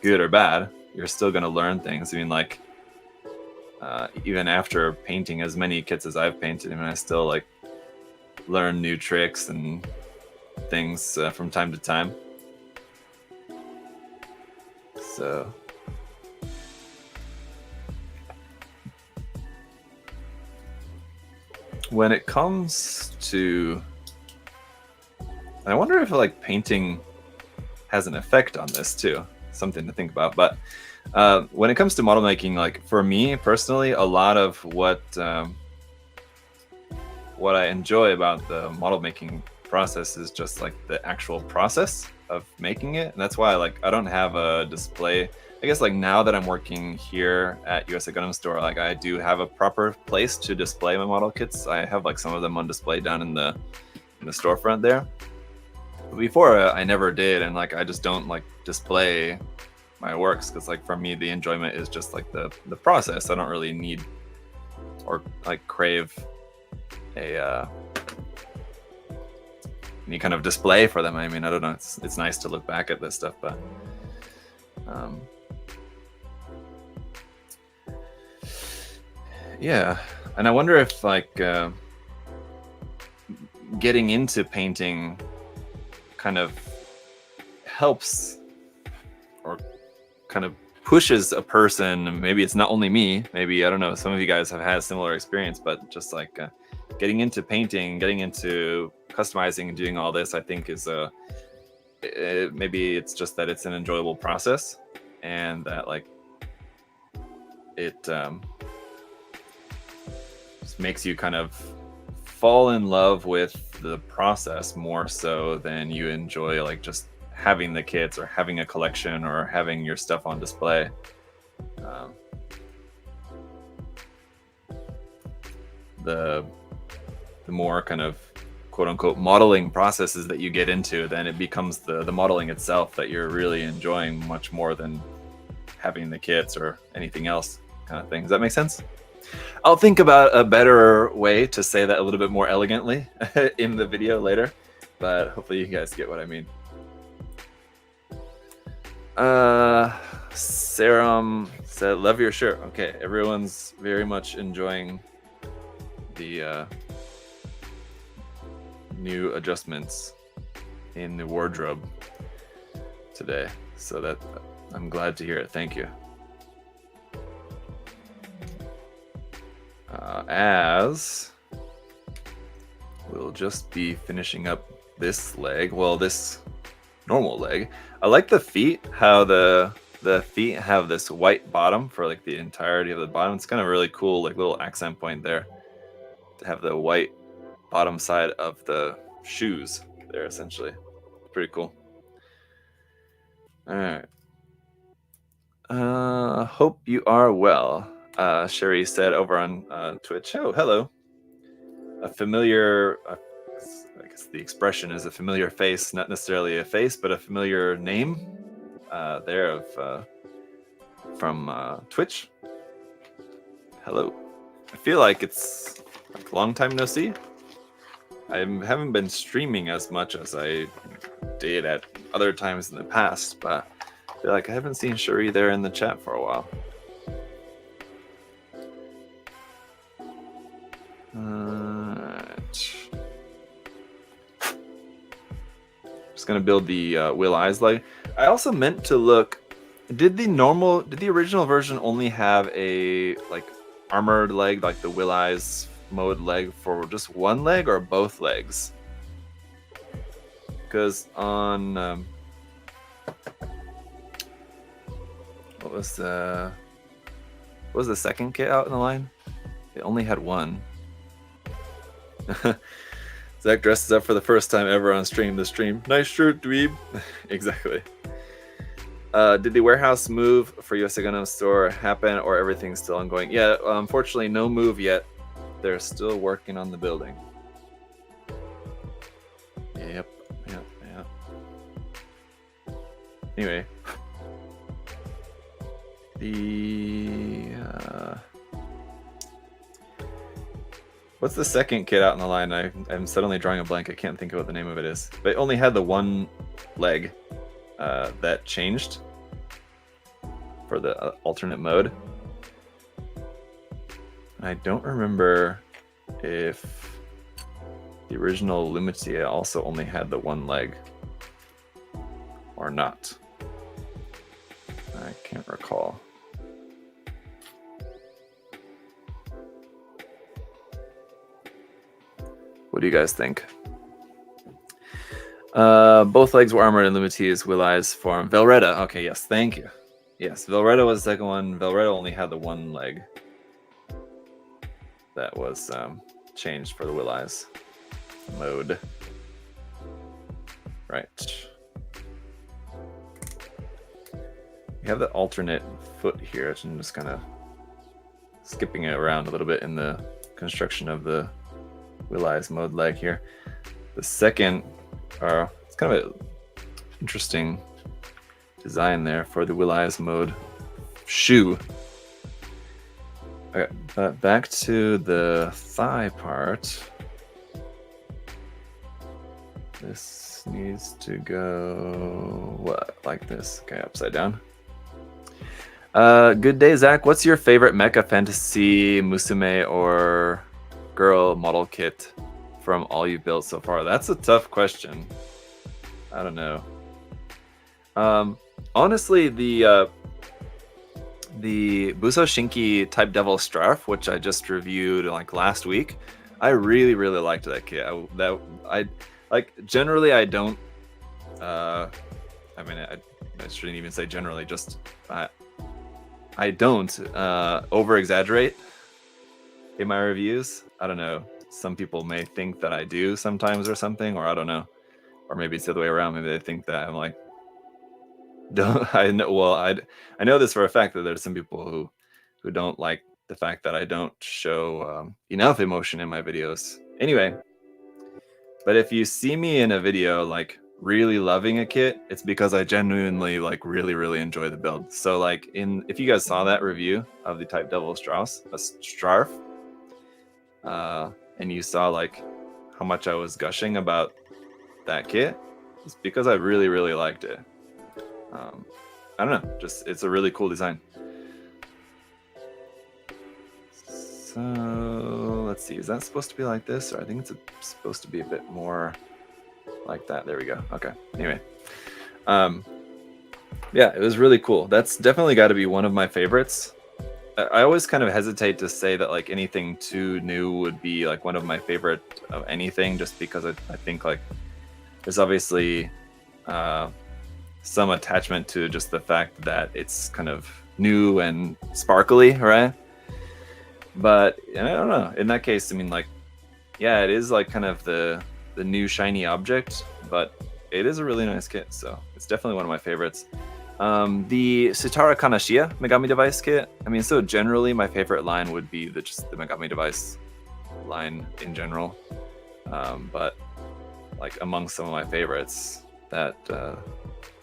S1: good or bad, you're still going to learn things. I mean, like, even after painting as many kits as I've painted, I mean, I still like learn new tricks and things from time to time. So when it comes to, I wonder if like painting has an effect on this too, something to think about. But when it comes to model making, like for me personally, a lot of what I enjoy about the model making process is just like the actual process of making it. And that's why I don't have a display. I guess like now that I'm working here at USA Gundam Store, like I do have a proper place to display my model kits. I have like some of them on display down in the storefront there. But before I never did, and like I just don't like display my works, because like for me the enjoyment is just like the process. I don't really need or like crave a any kind of display for them. I mean, I don't know. It's nice to look back at this stuff, but yeah. And I wonder if like getting into painting kind of helps or kind of pushes a person. Maybe it's not only me, maybe, I don't know, some of you guys have had a similar experience, but just like getting into painting, getting into customizing and doing all this, I think is maybe it's just that it's an enjoyable process, and that like it just makes you kind of fall in love with the process more so than you enjoy like just having the kits or having a collection or having your stuff on display. The more kind of quote unquote modeling processes that you get into, then it becomes the modeling itself that you're really enjoying much more than having the kits or anything else kind of thing. Does that make sense? I'll think about a better way to say that a little bit more elegantly in the video later, but hopefully you guys get what I mean. Serum said, love your shirt. Okay, everyone's very much enjoying the new adjustments in the wardrobe today, so that I'm glad to hear it. Thank you. As we'll just be finishing up this leg, well, this normal leg. I like the feet, how the feet have this white bottom for like the entirety of the bottom. It's kind of really cool, like little accent point there to have the white bottom side of the shoes there, essentially. Pretty cool. All right. Hope you are well. Sherry said over on Twitch. Oh, hello. A familiar, I guess the expression is a familiar face, not necessarily a face, but a familiar name there of from Twitch. Hello. I feel like it's like a long time no see. I haven't been streaming as much as I did at other times in the past, but I feel like I haven't seen Sherry there in the chat for a while. Just gonna build the Will Eyes leg. I also meant to look. Did the original version only have a like armored leg, like the Will Eyes mode leg, for just one leg or both legs? Because on what was the second kit out in the line? It only had one. Zach dresses up for the first time ever on stream. The stream. Nice shirt, dweeb. Exactly. Did the warehouse move for USA Gundam Store happen, or everything's still ongoing? Yeah, unfortunately, no move yet. They're still working on the building. Yep. Anyway, what's the second kit out in the line? I'm suddenly drawing a blank. I can't think of what the name of it is. But it only had the one leg that changed for the alternate mode. I don't remember if the original Lumitea also only had the one leg or not. I can't recall. What do you guys think? Both legs were armored in Lumithea's Will Eyes form. Velretta. Okay, yes, thank you. Yes, Velretta was the second one. Velretta only had the one leg that was changed for the Will Eyes mode. Right. We have the alternate foot here. I'm just kind of skipping it around a little bit in the construction of the Will Eyes mode leg here. The second, it's kind of an interesting design there for the Will Eyes mode shoe. Okay, but back to the thigh part. This needs to go what, like this? Okay, upside down. Good day, Zach. What's your favorite mecha fantasy musume or girl model kit from all you've built so far? That's a tough question. I don't know. Honestly, the Buso Shinki Type Devil Strarf, which I just reviewed like last week, I really liked that kit. I like generally I don't. I mean, I shouldn't even say generally. Just I don't over exaggerate in my reviews. I don't know. Some people may think that I do sometimes or something, or I don't know. Or maybe it's the other way around. Maybe they think that I'm like, don't I know? Well, I know this for a fact that there's some people who don't like the fact that I don't show enough emotion in my videos. Anyway, but if you see me in a video like really loving a kit, it's because I genuinely like really enjoy the build. So like if you guys saw that review of the Type Devil Strarf, and you saw like how much I was gushing about that kit, it's because I really liked it. I don't know, just it's a really cool design. So let's see, is that supposed to be like this? Or I think it's supposed to be a bit more like that. There we go. Okay. Anyway, yeah, it was really cool. That's definitely got to be one of my favorites. I always kind of hesitate to say that like anything too new would be like one of my favorite of anything, just because I think like there's obviously some attachment to just the fact that it's kind of new and sparkly, right? But I don't know. In that case, I mean, like, yeah, it is like kind of the new shiny object, but it is a really nice kit, so it's definitely one of my favorites. The Sitara Kanashia Megami Device kit. I mean, so generally my favorite line would be just the Megami Device line in general, but like among some of my favorites, that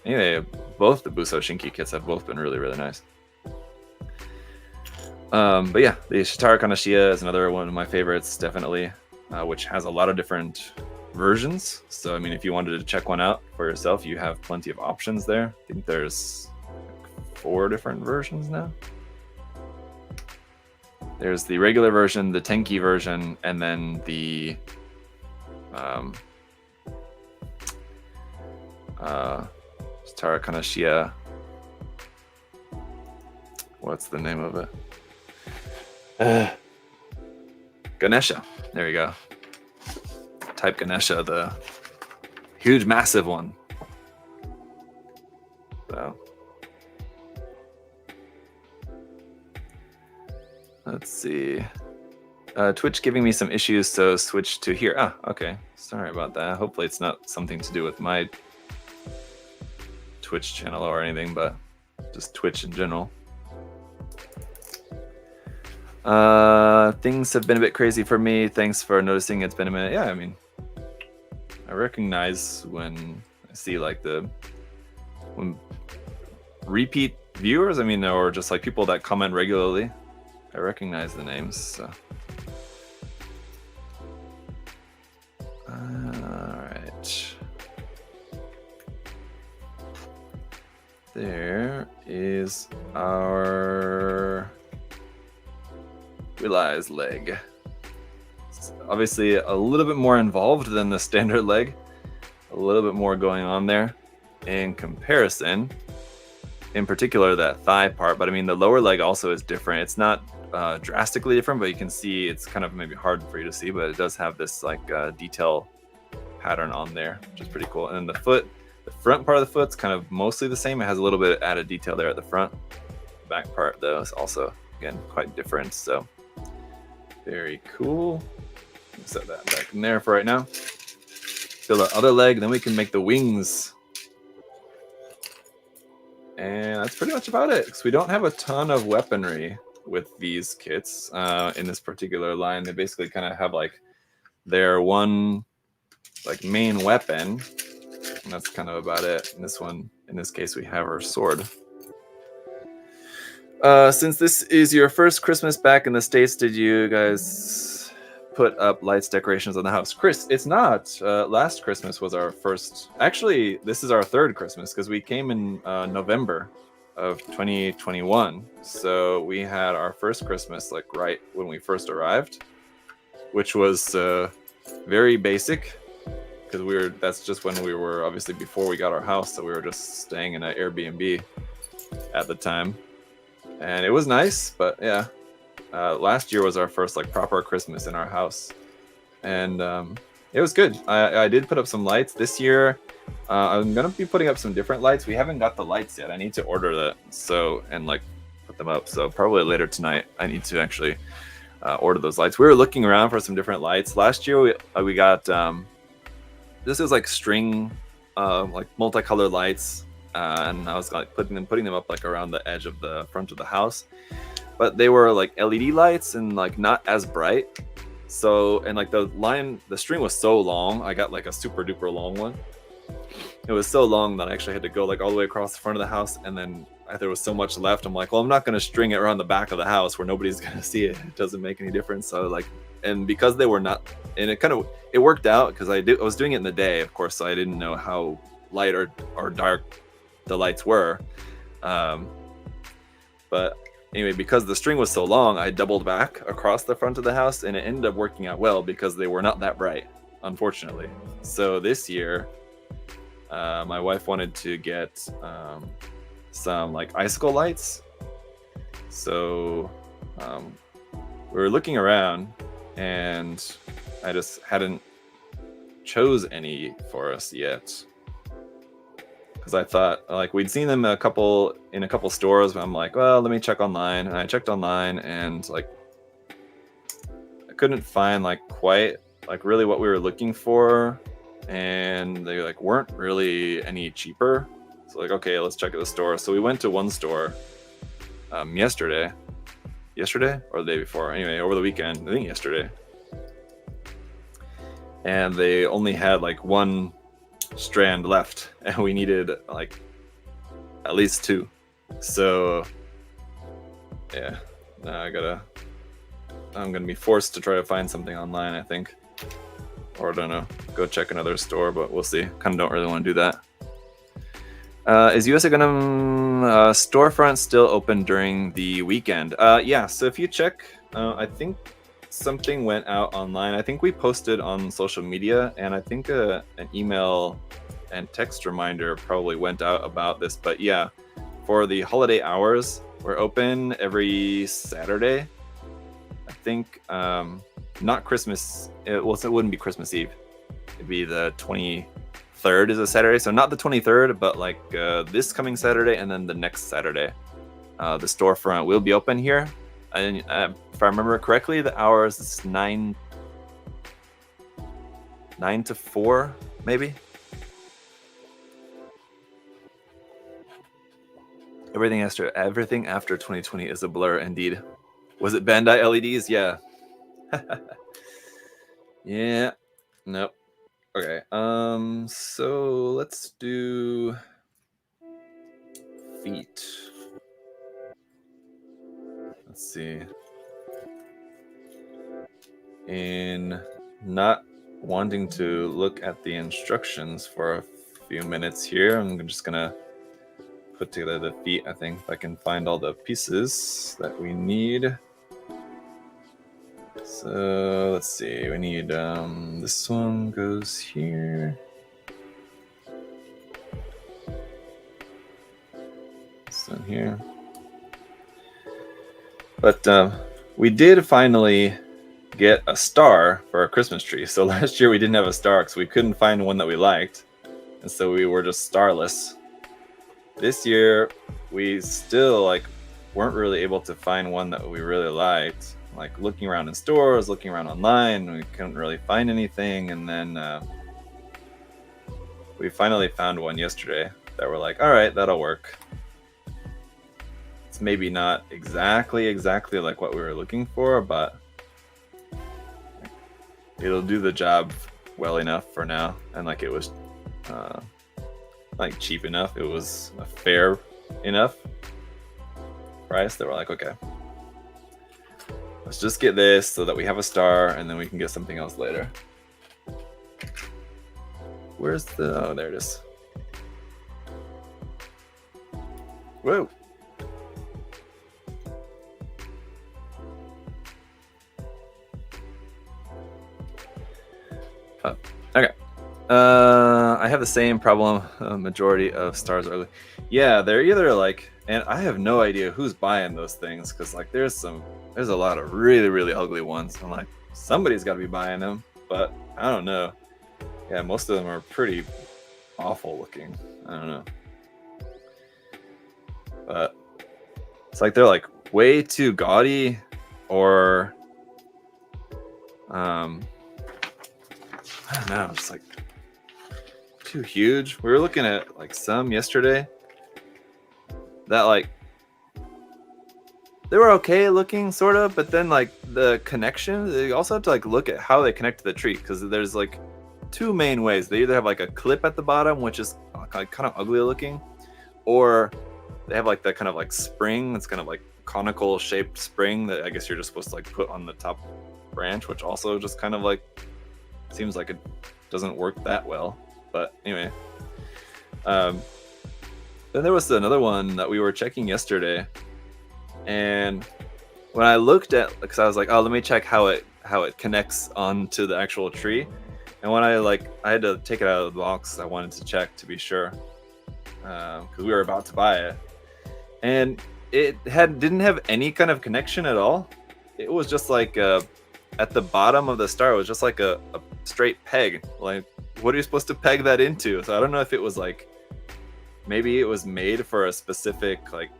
S1: anyway, both the Buso Shinki kits have both been really nice. But yeah, the Sitara Kanashia is another one of my favorites, definitely, which has a lot of different versions. So I mean, if you wanted to check one out for yourself, you have plenty of options there. I think there's like 4 different versions now. There's the regular version, the Tenki version, and then the Sitara Kanashia. What's the name of it? Ganesha. There you go. Type Ganesha, the huge, massive one. So let's see. Twitch giving me some issues, so switch to here. Ah, okay. Sorry about that. Hopefully it's not something to do with my Twitch channel or anything, but just Twitch in general. Things have been a bit crazy for me. Thanks for noticing. It's been a minute. Yeah, I mean, I recognize when I see like when repeat viewers, I mean, or just like people that comment regularly, I recognize the names. So. All right. There is our realized leg. It's obviously a little bit more involved than the standard leg. A little bit more going on there in comparison. In particular, that thigh part. But I mean, the lower leg also is different. It's not drastically different, but you can see it's kind of maybe hard for you to see, but it does have this like detail pattern on there, which is pretty cool. And then the foot, the front part of the foot's kind of mostly the same. It has a little bit of added detail there at the front. The back part though is also, again, quite different. So very cool. Set that back in there for right now. Build our other leg, then we can make the wings. And that's pretty much about it, because we don't have a ton of weaponry with these kits in this particular line. They basically kind of have like their one like main weapon, and that's kind of about it. In this one, in this case, we have our sword. Since this is your first Christmas back in the States, did you guys put up lights decorations on the house. Chris, it's not. Last Christmas was our first. Actually, this is our third Christmas because we came in November of 2021. So we had our first Christmas like right when we first arrived, which was very basic because that's just when we were obviously before we got our house, so we were just staying in an Airbnb at the time, and it was nice. But yeah, last year was our first like proper Christmas in our house, and it was good. I did put up some lights this year. I'm gonna be putting up some different lights. We haven't got the lights yet. I need to order that, so and like put them up. So probably later tonight I need to actually order those lights. We were looking around for some different lights. Last year we got this is like string like multicolored lights, and I was like putting them up like around the edge of the front of the house, but they were like LED lights and like not as bright. So, and like the string was so long, I got like a super duper long one. It was so long that I actually had to go like all the way across the front of the house, and then there was so much left. I'm like, well, I'm not going to string it around the back of the house where nobody's going to see it. It doesn't make any difference. So like, and because they were not, and it worked out because I was doing it in the day, of course, so I didn't know how light or dark the lights were. But anyway, because the string was so long, I doubled back across the front of the house, and it ended up working out well because they were not that bright, unfortunately. So this year, my wife wanted to get some like icicle lights. So we were looking around, and I just hadn't chose any for us yet. Because I thought like we'd seen them in a couple stores, but I'm like, well, let me check online. And I checked online, and like I couldn't find like quite like really what we were looking for, and they like weren't really any cheaper. So like, okay, let's check at the store. So we went to one store yesterday or the day before. Anyway, over the weekend, I think yesterday. And they only had like one strand left, and we needed like at least two. So yeah, now I'm gonna be forced to try to find something online, I think, or I don't know, go check another store, but we'll see. Kind of don't really want to do that. Is USA Gundam storefront still open during the weekend? Yeah, so if you check, I think something went out online. I think we posted on social media, and I think an email and text reminder probably went out about this. But yeah, for the holiday hours, we're open every Saturday. I think not Christmas. It wouldn't be Christmas Eve. It'd be the 23rd is a Saturday, so not the 23rd, but like this coming Saturday, and then the next Saturday, the storefront will be open here. And if I remember correctly, the hours is 9 to 4, maybe. Everything after 2020 is a blur, indeed. Was it Bandai LEDs? Yeah. Yeah. Nope. Okay. So let's do feet. Let's see. In not wanting to look at the instructions for a few minutes here, I'm just gonna put together the feet. I think if I can find all the pieces that we need. So let's see. We need this one goes here. This one here. But we did finally get a star for our Christmas tree. So last year we didn't have a star because we couldn't find one that we liked, and so we were just starless. This year we still like weren't really able to find one that we really liked. Like looking around in stores, looking around online, we couldn't really find anything. And then we finally found one yesterday that we're like, all right, that'll work. It's maybe not exactly like what we were looking for, but it'll do the job well enough for now. And like it was like cheap enough. It was a fair enough price that we're like, okay, Let's just get this so that we have a star, and then we can get something else later. Where's the... Oh, there it is. Whoa. Oh, okay. I have the same problem. Majority of stars are... Yeah, they're either like... And I have no idea who's buying those things, because like there's a lot of really, really ugly ones. I'm like, somebody's got to be buying them, but I don't know. Yeah, most of them are pretty awful looking. I don't know. But it's like they're like way too gaudy, or I don't know, just like too huge. We were looking at like some yesterday that like they were okay looking sort of, but then like the connection, they also have to like look at how they connect to the tree, because there's like two main ways. They either have like a clip at the bottom, which is like kind of ugly looking, or they have like that kind of like spring that's kind of like conical shaped spring that I guess you're just supposed to like put on the top branch, which also just kind of like seems like it doesn't work that well. But anyway, then there was another one that we were checking yesterday, and when I looked at, because I was like, oh, let me check how it connects onto the actual tree, and when I had to take it out of the box, I wanted to check to be sure, because we were about to buy it, and it didn't have any kind of connection at all. It was just like at the bottom of the star, it was just like a straight peg. Like, what are you supposed to peg that into? So I don't know if it was like, maybe it was made for a specific like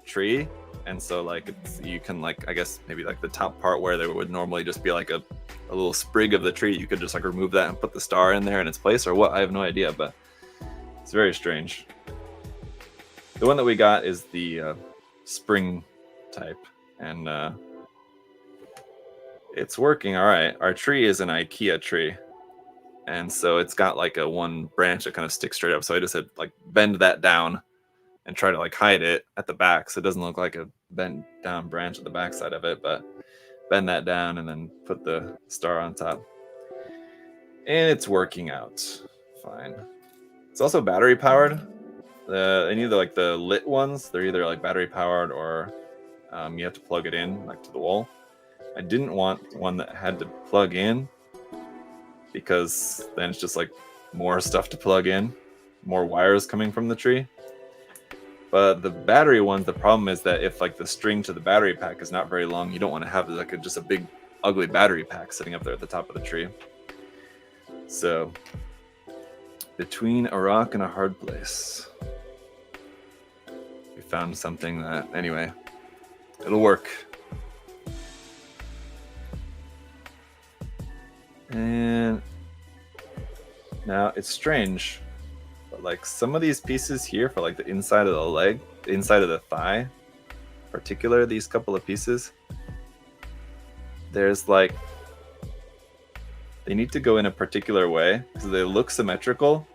S1: tree, and so like you can like, I guess maybe like the top part where there would normally just be like a little sprig of the tree, you could just like remove that and put the star in there in its place, or what, I have no idea, but it's very strange. The one that we got is the spring type, and it's working all right. Our tree is an IKEA tree, and so it's got like a one branch that kind of sticks straight up, so I just had like bend that down and try to like hide it at the back so it doesn't look like a bent down branch at the back side of it, but bend that down and then put the star on top, and it's working out fine. It's also battery powered. Any of the like the lit ones, they're either like battery powered or you have to plug it in like to the wall. I didn't want one that had to plug in, because then it's just like more stuff to plug in, more wires coming from the tree. But the battery ones, the problem is that if like the string to the battery pack is not very long, you don't want to have like just a big ugly battery pack sitting up there at the top of the tree. So between a rock and a hard place, we found something that, anyway, it'll work. And now it's strange, but like some of these pieces here for like the inside of the leg, the inside of the thigh, in particular, these couple of pieces, there's like, they need to go in a particular way because they look symmetrical.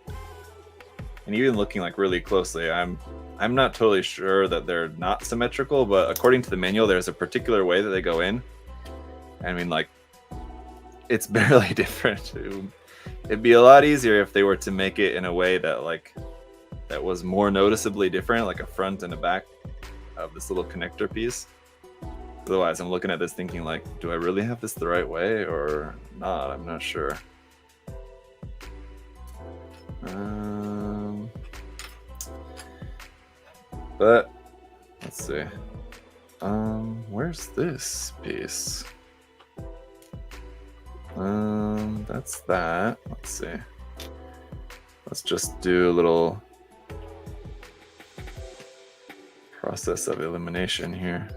S1: And even looking like really closely, I'm not totally sure that they're not symmetrical, but according to the manual, there's a particular way that they go in. I mean, like, it's barely different. It'd be a lot easier if they were to make it in a way that like that was more noticeably different, like a front and a back of this little connector piece. Otherwise, I'm looking at this thinking like, do I really have this the right way or not? I'm not sure. But let's see. Where's this piece? That's that. Let's see. Let's just do a little process of elimination here.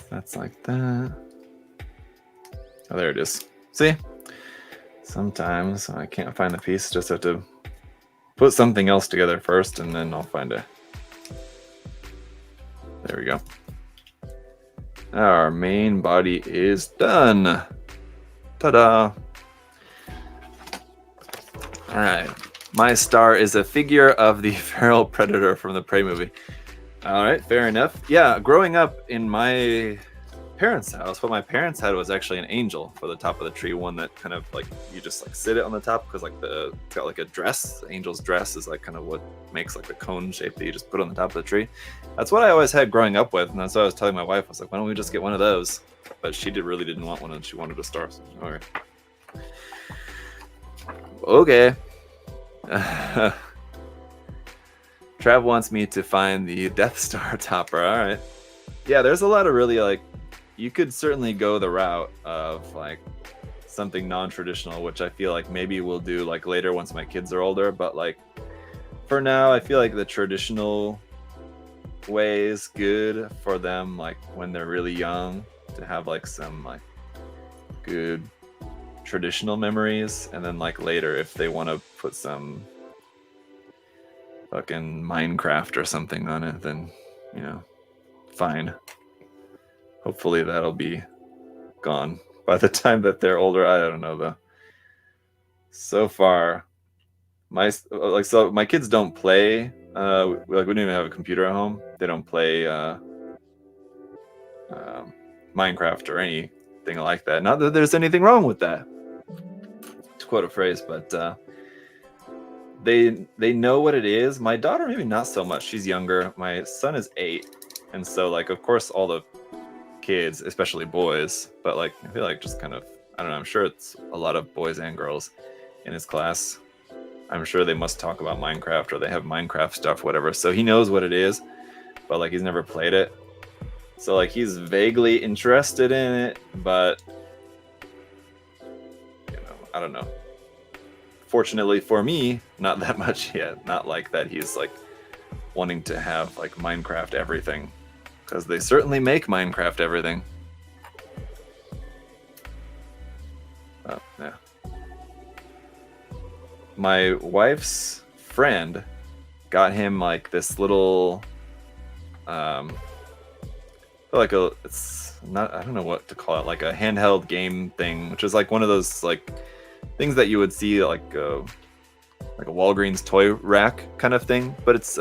S1: That's like that. Oh, there it is. See? Sometimes I can't find the piece, just have to put something else together first, and then I'll find it. There we go. Our main body is done. Ta-da! All right. My star is a figure of the feral predator from the Prey movie. All right, fair enough. Yeah, growing up in my parents' house, what my parents had was actually an angel for the top of the tree, one that kind of like you just like sit it on the top because like it's got like a dress. The angel's dress is like kind of what makes like the cone shape that you just put on the top of the tree. That's what I always had growing up with, and that's what I was telling my wife. I was like, why don't we just get one of those? But she really didn't want one, and she wanted a star. So, all right. Okay. Trav wants me to find the Death Star topper. All right. Yeah, there's a lot of really like, you could certainly go the route of like something non-traditional, which I feel like maybe we'll do like later once my kids are older. But like for now, I feel like the traditional way is good for them, like when they're really young, to have like some like good traditional memories, and then like later if they want to put some fucking Minecraft or something on it, then you know, fine. Hopefully that'll be gone by the time that they're older. I don't know though. So far, my kids don't play. Like we don't even have a computer at home. They don't play Minecraft or anything like that. Not that there's anything wrong with that, to quote a phrase, but they know what it is. My daughter maybe not so much. She's younger. My son is 8, and so like of course all the kids, especially boys, but like I feel like just kind of, I don't know, I'm sure it's a lot of boys and girls in his class. I'm sure they must talk about Minecraft, or they have Minecraft stuff, whatever. So he knows what it is, but like he's never played it. So like he's vaguely interested in it, but you know, I don't know. Fortunately for me, not that much yet. Not like that he's like wanting to have like Minecraft everything, because they certainly make Minecraft everything. Oh, yeah. My wife's friend got him like this little like it's not, I don't know what to call it, like a handheld game thing, which is like one of those like things that you would see like a Walgreens toy rack kind of thing, but it's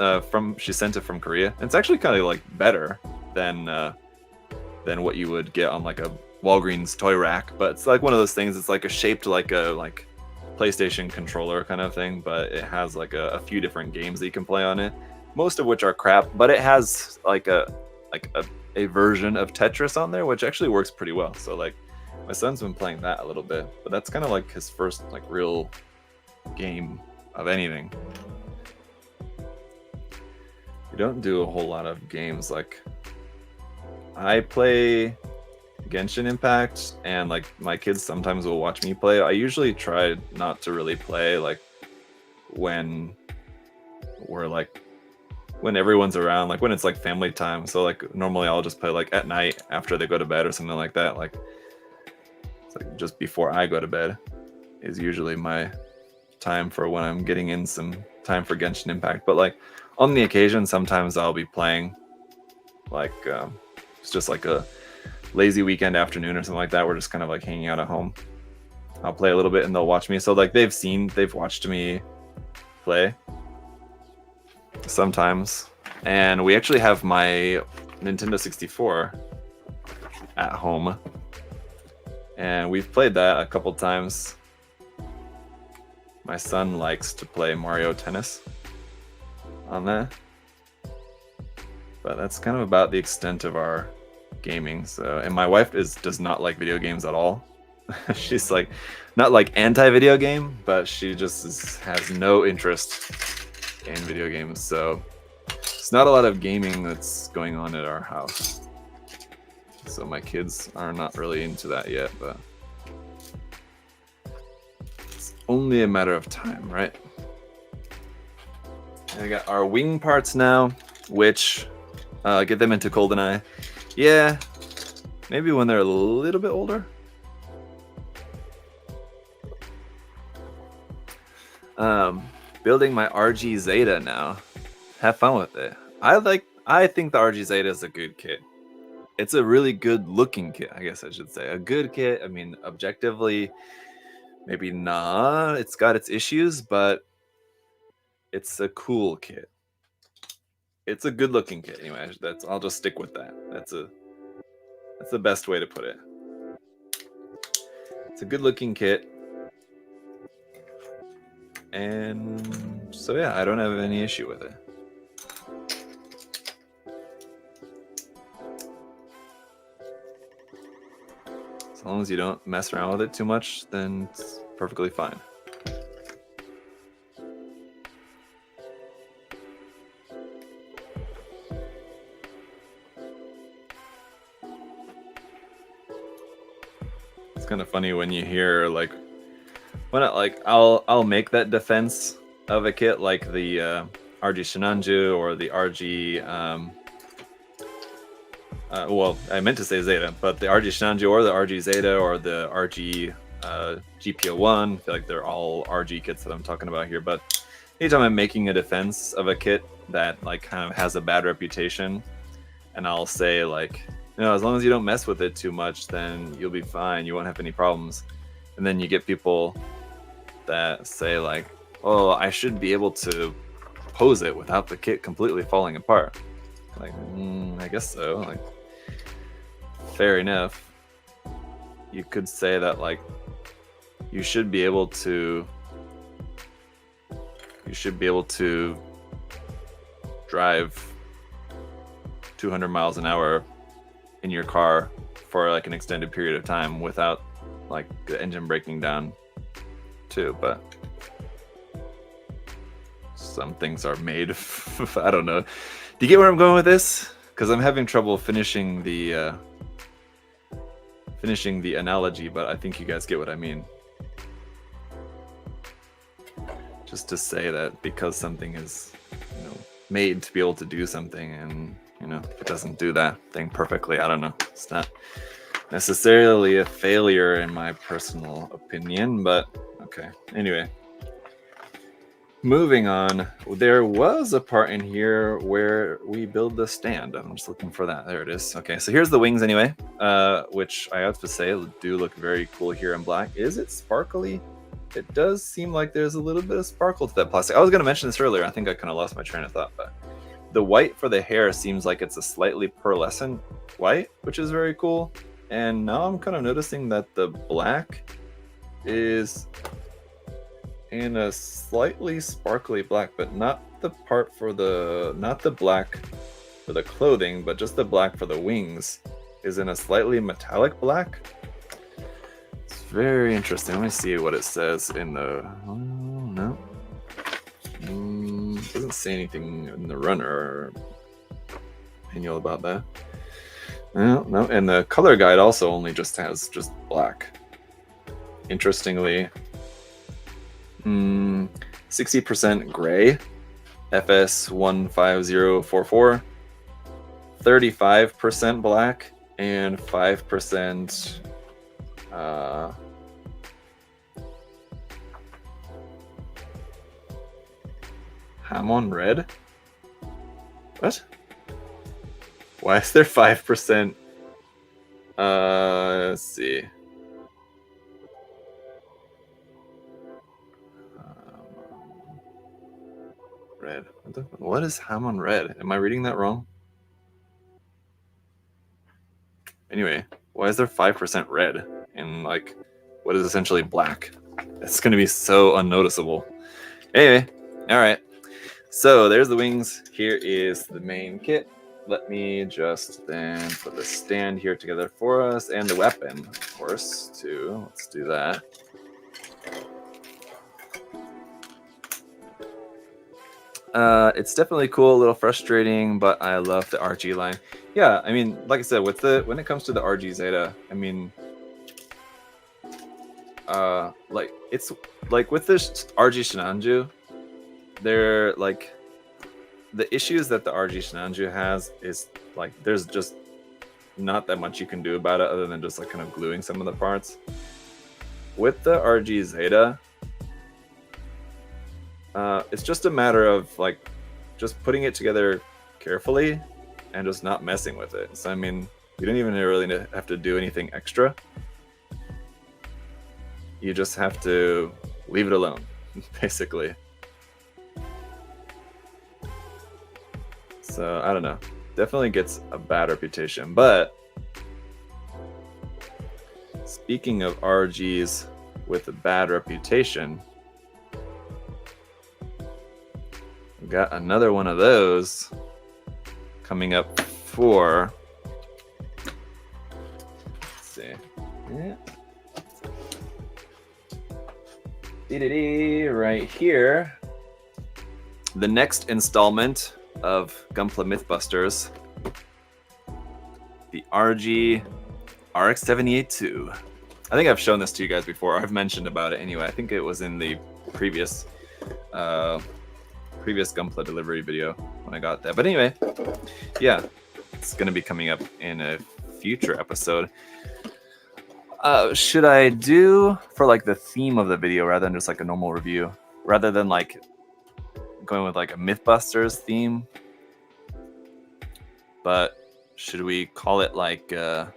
S1: she sent it from Korea. And it's actually kind of like better than what you would get on like a Walgreens toy rack, but it's like one of those things. It's like shaped like a PlayStation controller kind of thing, but it has like a few different games that you can play on it, most of which are crap, but it has like a version of Tetris on there, which actually works pretty well. So like my son's been playing that a little bit, but that's kind of like his first like real game of anything. We don't do a whole lot of games. Like I play Genshin Impact, and like my kids sometimes will watch me play. I usually try not to really play like when everyone's around, like when it's like family time. So like normally I'll just play like at night after they go to bed or something like that. Like it's like just before I go to bed is usually my time for when I'm getting in some time for Genshin Impact. But like on the occasion, sometimes I'll be playing like it's just like a lazy weekend afternoon or something like that. We're just kind of like hanging out at home. I'll play a little bit and they'll watch me. So like they've watched me play sometimes. And we actually have my Nintendo 64 at home, and we've played that a couple times. My son likes to play Mario Tennis on that, but that's kind of about the extent of our gaming. So, and my wife does not like video games at all. She's like not like anti-video game, but she just has no interest in video games. So it's not a lot of gaming that's going on at our house. So my kids are not really into that yet, but it's only a matter of time, right? And we got our wing parts now, which get them into GoldenEye. Yeah, maybe when they're a little bit older. Building my RG Zeta now. Have fun with it. I think the RG Zeta is a good kit. It's a really good looking kit, I guess I should say. A good kit. I mean, objectively, maybe not. It's got its issues, but It's a cool kit. It's a good looking kit anyway. I'll just stick with that. That's the best way to put it. It's a good looking kit. And so yeah, I don't have any issue with it. As long as you don't mess around with it too much, then it's perfectly fine. It's kind of funny when you hear like I'll make that defense of a kit like the RG Shinanju or the RG well, I meant to say Zeta, but the RG Shinanju or the RG Zeta or the RG GPO1, I feel like they're all RG kits that I'm talking about here. But anytime I'm making a defense of a kit that like kind of has a bad reputation, and I'll say like, you know, as long as you don't mess with it too much, then you'll be fine. You won't have any problems. And then you get people that say like, oh, I should be able to pose it without the kit completely falling apart. Like, I guess so. Like, fair enough. You could say that like you should be able to drive 200 miles an hour in your car for like an extended period of time without like the engine breaking down too, but some things are made of, I don't know. Do you get where I'm going with this? Because I'm having trouble finishing the analogy, but I think you guys get what I mean. Just to say that because something is, you know, made to be able to do something, and you know, if it doesn't do that thing perfectly, I don't know. It's not necessarily a failure in my personal opinion, but okay. Anyway, moving on. There was a part in here where we build the stand. I'm just looking for that. There it is. Okay, so here's the wings anyway, which I have to say do look very cool here in black. Is it sparkly? It does seem like there's a little bit of sparkle to that plastic. I was going to mention this earlier. I think I kind of lost my train of thought, but the white for the hair seems like it's a slightly pearlescent white, which is very cool. And now I'm kind of noticing that the black is in a slightly sparkly black, but not the part for the, not the black for the clothing, but just the black for the wings is in a slightly metallic black. It's very interesting. Let me see what it says in the, oh, no. Doesn't say anything in the runner manual about that. No, and the color guide also only just has just black. Interestingly, 60% gray, FS15044, 35% black, and 5% Hamon red? What? Why is there 5%? Let's see. Red. What is Hamon red? Am I reading that wrong? Anyway, why is there 5% red in like what is essentially black? It's going to be so unnoticeable. Anyway, all right. So there's the wings. Here is the main kit. Let me just then put the stand here together for us, and the weapon, of course, too. Let's do that. It's definitely cool, a little frustrating, but I love the RG line. Yeah, I mean, like I said, when it comes to the RG Zeta, I mean, like it's like with this RG Shinanju, they're like the issues that the RG Shinanju has is like there's just not that much you can do about it other than just like kind of gluing some of the parts. With the RG Zeta, it's just a matter of like just putting it together carefully and just not messing with it. So I mean, you don't even really have to do anything extra. You just have to leave it alone, basically. So I don't know. Definitely gets a bad reputation. But speaking of RGs with a bad reputation, we got another one of those coming up for, let's see, right here, the next installment of Gunpla Mythbusters, the RG RX-78-2. I think I've shown this to you guys before. I've mentioned about it anyway. I think it was in the previous Gunpla delivery video when I got that. But anyway, yeah, it's going to be coming up in a future episode. Should I do for like the theme of the video rather than just like a normal review, rather than like going with like a Mythbusters theme? But should we call it like the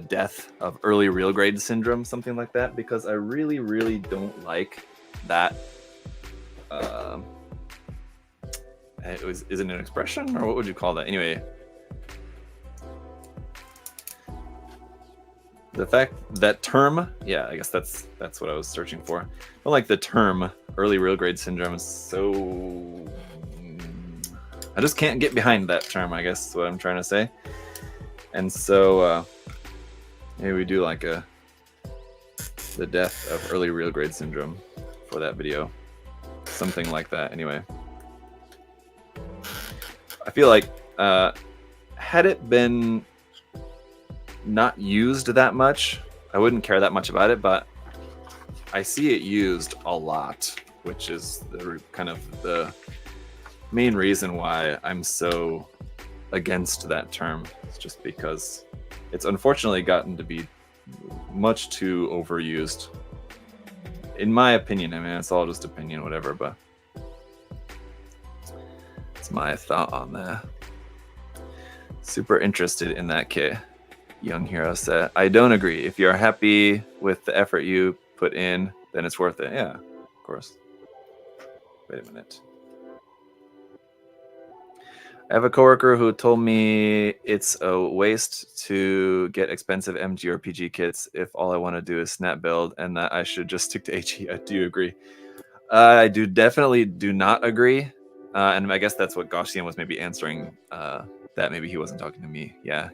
S1: death of early real grade syndrome, something like that? Because I really, really don't like that. Is it an expression, or what would you call that? Anyway, the fact that term, yeah, I guess that's what I was searching for. I don't like the term early real grade syndrome. Is so I just can't get behind that term, I guess is what I'm trying to say. And so maybe we do like the death of early real grade syndrome for that video, something like that. Anyway, I feel like had it been not used that much, I wouldn't care that much about it, but I see it used a lot, which is the kind of the main reason why I'm so against that term. It's just because it's unfortunately gotten to be much too overused, in my opinion. I mean, it's all just opinion, whatever, but it's my thought on that. Super interested in that kit, Young Hero said. I don't agree. If you're happy with the effort you put in, then it's worth it. Yeah, of course. Wait a minute. I have a coworker who told me it's a waste to get expensive MG or PG kits if all I want to do is snap build, and that I should just stick to HE. I do agree. I definitely do not agree. And I guess that's what Gaussian was maybe answering, that maybe he wasn't talking to me. Yeah,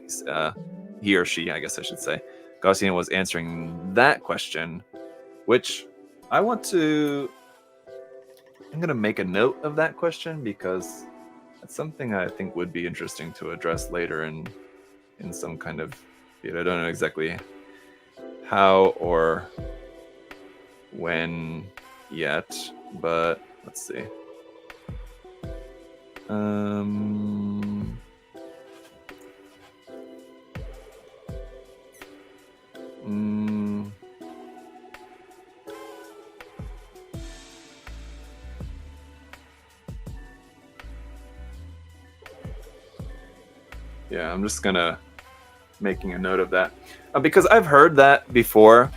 S1: he or she, I guess I should say. Gaussian was answering that question, which I'm going to make a note of that question, because that's something I think would be interesting to address later in some kind of video. I don't know exactly how or when yet, but let's see. Yeah, I'm just making a note of that, because I've heard that before.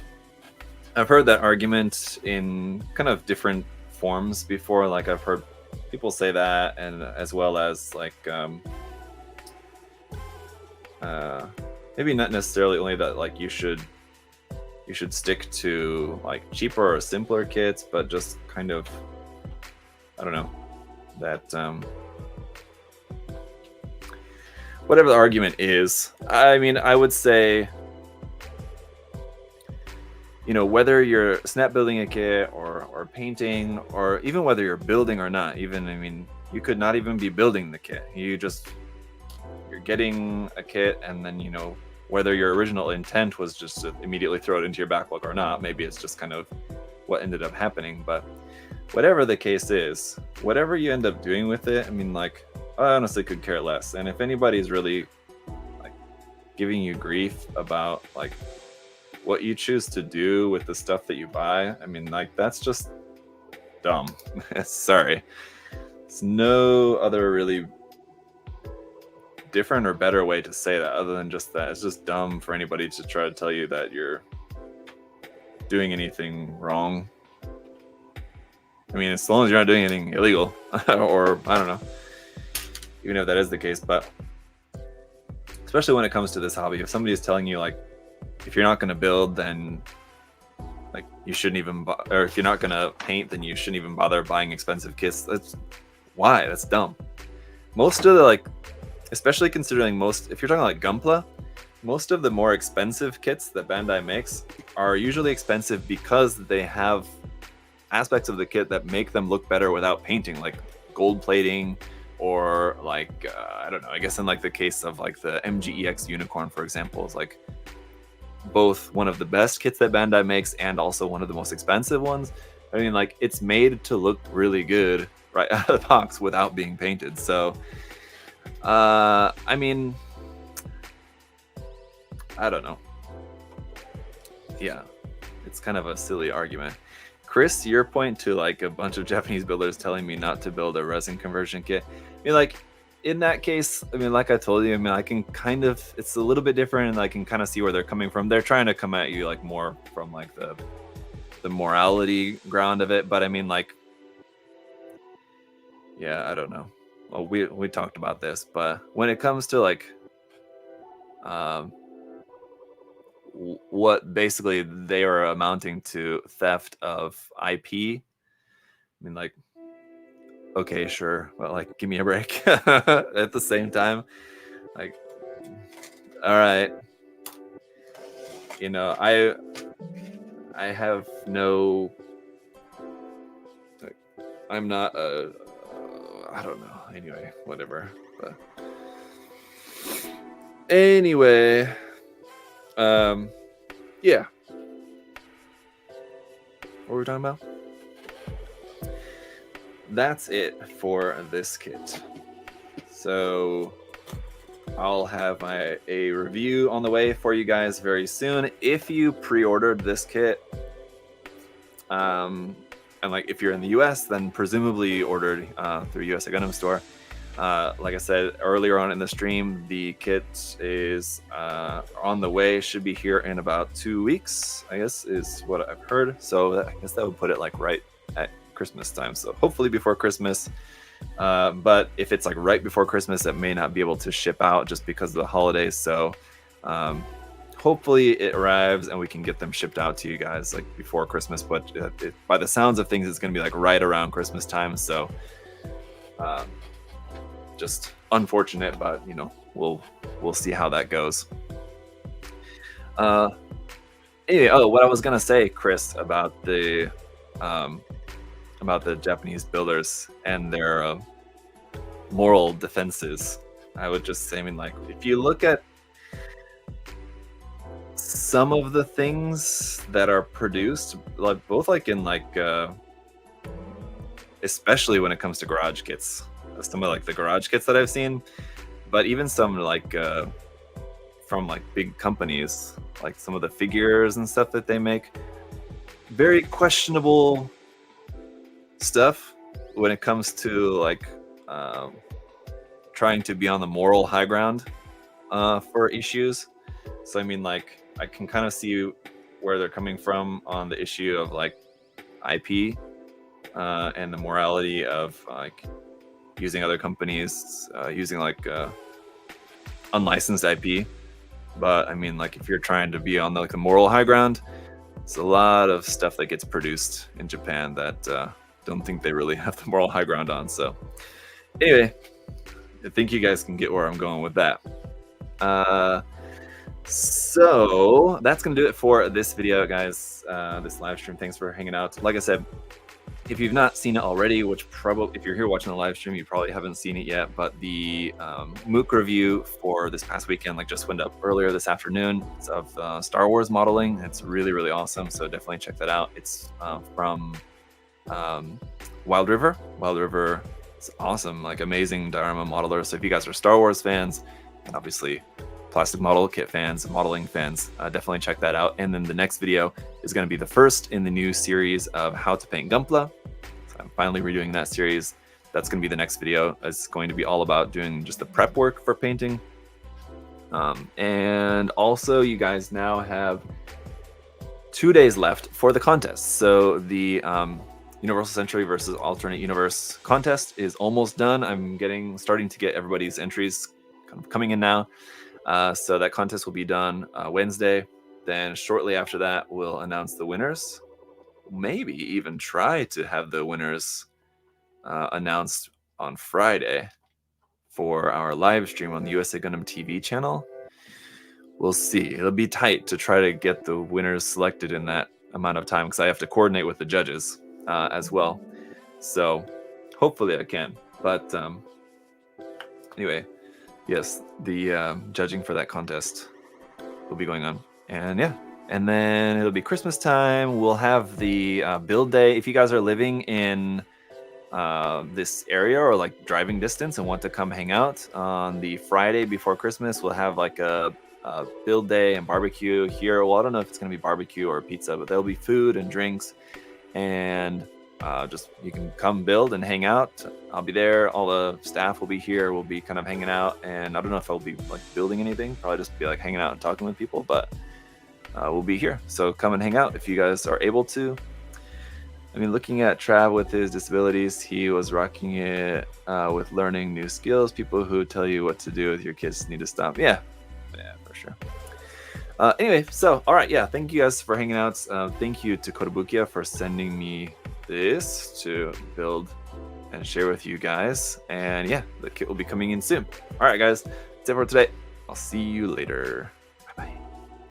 S1: I've heard that argument in kind of different forms before. Like I've heard people say that, and as well as like maybe not necessarily only that like you should stick to like cheaper or simpler kits, but just kind of, I don't know, that whatever the argument is. I mean, I would say, you know, whether you're snap building a kit or painting, or even whether you're building or not, even, I mean, you could not even be building the kit. You're getting a kit, and then, you know, whether your original intent was just to immediately throw it into your backlog or not, maybe it's just kind of what ended up happening. But whatever the case is, whatever you end up doing with it, I mean, like, I honestly could care less. And if anybody's really like giving you grief about like what you choose to do with the stuff that you buy, I mean, like, that's just dumb. Sorry. It's no other really different or better way to say that other than just that. It's just dumb for anybody to try to tell you that you're doing anything wrong. I mean, as long as you're not doing anything illegal or I don't know. even if that is the case. But especially when it comes to this hobby, if somebody is telling you like, if you're not going to build, then like you shouldn't even, or if you're not going to paint, then you shouldn't even bother buying expensive kits. That's why. That's dumb. Most of the like, especially considering most, if you're talking like Gunpla, most of the more expensive kits that Bandai makes are usually expensive because they have aspects of the kit that make them look better without painting, like gold plating, or like I don't know, I guess in like the case of like the MGEX Unicorn, for example, is like both one of the best kits that Bandai makes and also one of the most expensive ones. I mean, like, it's made to look really good right out of the box without being painted. So I mean, I don't know. Yeah, it's kind of a silly argument. Chris, your point to like a bunch of Japanese builders telling me not to build a resin conversion kit. I mean, like, in that case, I mean, like I told you, I mean, I can kind of, it's a little bit different, and I can kind of see where they're coming from. They're trying to come at you like more from like the morality ground of it. But I mean, like, yeah, I don't know. Well, we talked about this, but when it comes to like what basically they are amounting to theft of IP, I mean, like, okay, sure, but like, give me a break. At the same time, like, all right, you know, I have no, like, I'm not a, I don't know. Anyway, whatever. But anyway, yeah. What were we talking about? That's it for this kit. So I'll have a review on the way for you guys very soon. If you pre-ordered this kit, and like if you're in the US, then presumably ordered through USA Gundam Store. Like I said earlier on in the stream, the kit is on the way. Should be here in about 2 weeks, I guess, is what I've heard. So I guess that would put it like right at Christmas time. So hopefully before Christmas. But if it's like right before Christmas, it may not be able to ship out just because of the holidays. So hopefully it arrives and we can get them shipped out to you guys like before Christmas. But by the sounds of things, it's going to be like right around Christmas time. So just unfortunate, but you know, we'll see how that goes. Anyway, what I was gonna say, Chris, about the Japanese builders and their moral defenses. I would just say, I mean, like, if you look at some of the things that are produced, like both like in like especially when it comes to garage kits, some of like the garage kits that I've seen, but even some like from like big companies, like some of the figures and stuff that they make, very questionable stuff when it comes to like trying to be on the moral high ground for issues. So I mean, like, I can kind of see where they're coming from on the issue of like IP and the morality of like using other companies using like unlicensed IP. But I mean, like, if you're trying to be on the, like, the moral high ground, it's a lot of stuff that gets produced in Japan that don't think they really have the moral high ground on. So anyway, I think you guys can get where I'm going with that. So that's gonna do it for this video, guys. This live stream. Thanks for hanging out. Like I said, if you've not seen it already, which probably, if you're here watching the live stream, you probably haven't seen it yet, but the MOOC review for this past weekend like just went up earlier this afternoon. It's of Star Wars modeling. It's really, really awesome, so definitely check that out. It's from Wild River. Wild River is awesome, like amazing diorama modeler. So if you guys are Star Wars fans, and obviously plastic model kit fans, modeling fans, definitely check that out. And then the next video is going to be the first in the new series of how to paint Gunpla. So I'm finally redoing that series. That's going to be the next video. It's going to be all about doing just the prep work for painting. And also, you guys now have 2 days left for the contest. So the Universal Century versus Alternate Universe contest is almost done. I'm starting to get everybody's entries kind of coming in now. So that contest will be done Wednesday. Then shortly after that, we'll announce the winners. Maybe even try to have the winners announced on Friday for our live stream on the USA Gundam TV channel. We'll see. It'll be tight to try to get the winners selected in that amount of time because I have to coordinate with the judges as well. So hopefully I can. But anyway, yes, the judging for that contest will be going on. And yeah, and then it'll be Christmas time. We'll have the build day. If you guys are living in this area or like driving distance and want to come hang out on the Friday before Christmas, we'll have like a build day and barbecue here. Well, I don't know if it's going to be barbecue or pizza, but there'll be food and drinks, and just you can come build and hang out. I'll be there. All the staff will be here. We'll be kind of hanging out, and I don't know if I'll be like building anything. Probably just be like hanging out and talking with people, but we'll be here. So come and hang out if you guys are able to. I mean, looking at Trav with his disabilities, he was rocking it with learning new skills. People who tell you what to do with your kids need to stop. Yeah, for sure. Anyway, so, all right, yeah, thank you guys for hanging out. Thank you to Kotobukiya for sending me this to build and share with you guys. And yeah, the kit will be coming in soon. All right, guys, that's it for today. I'll see you later.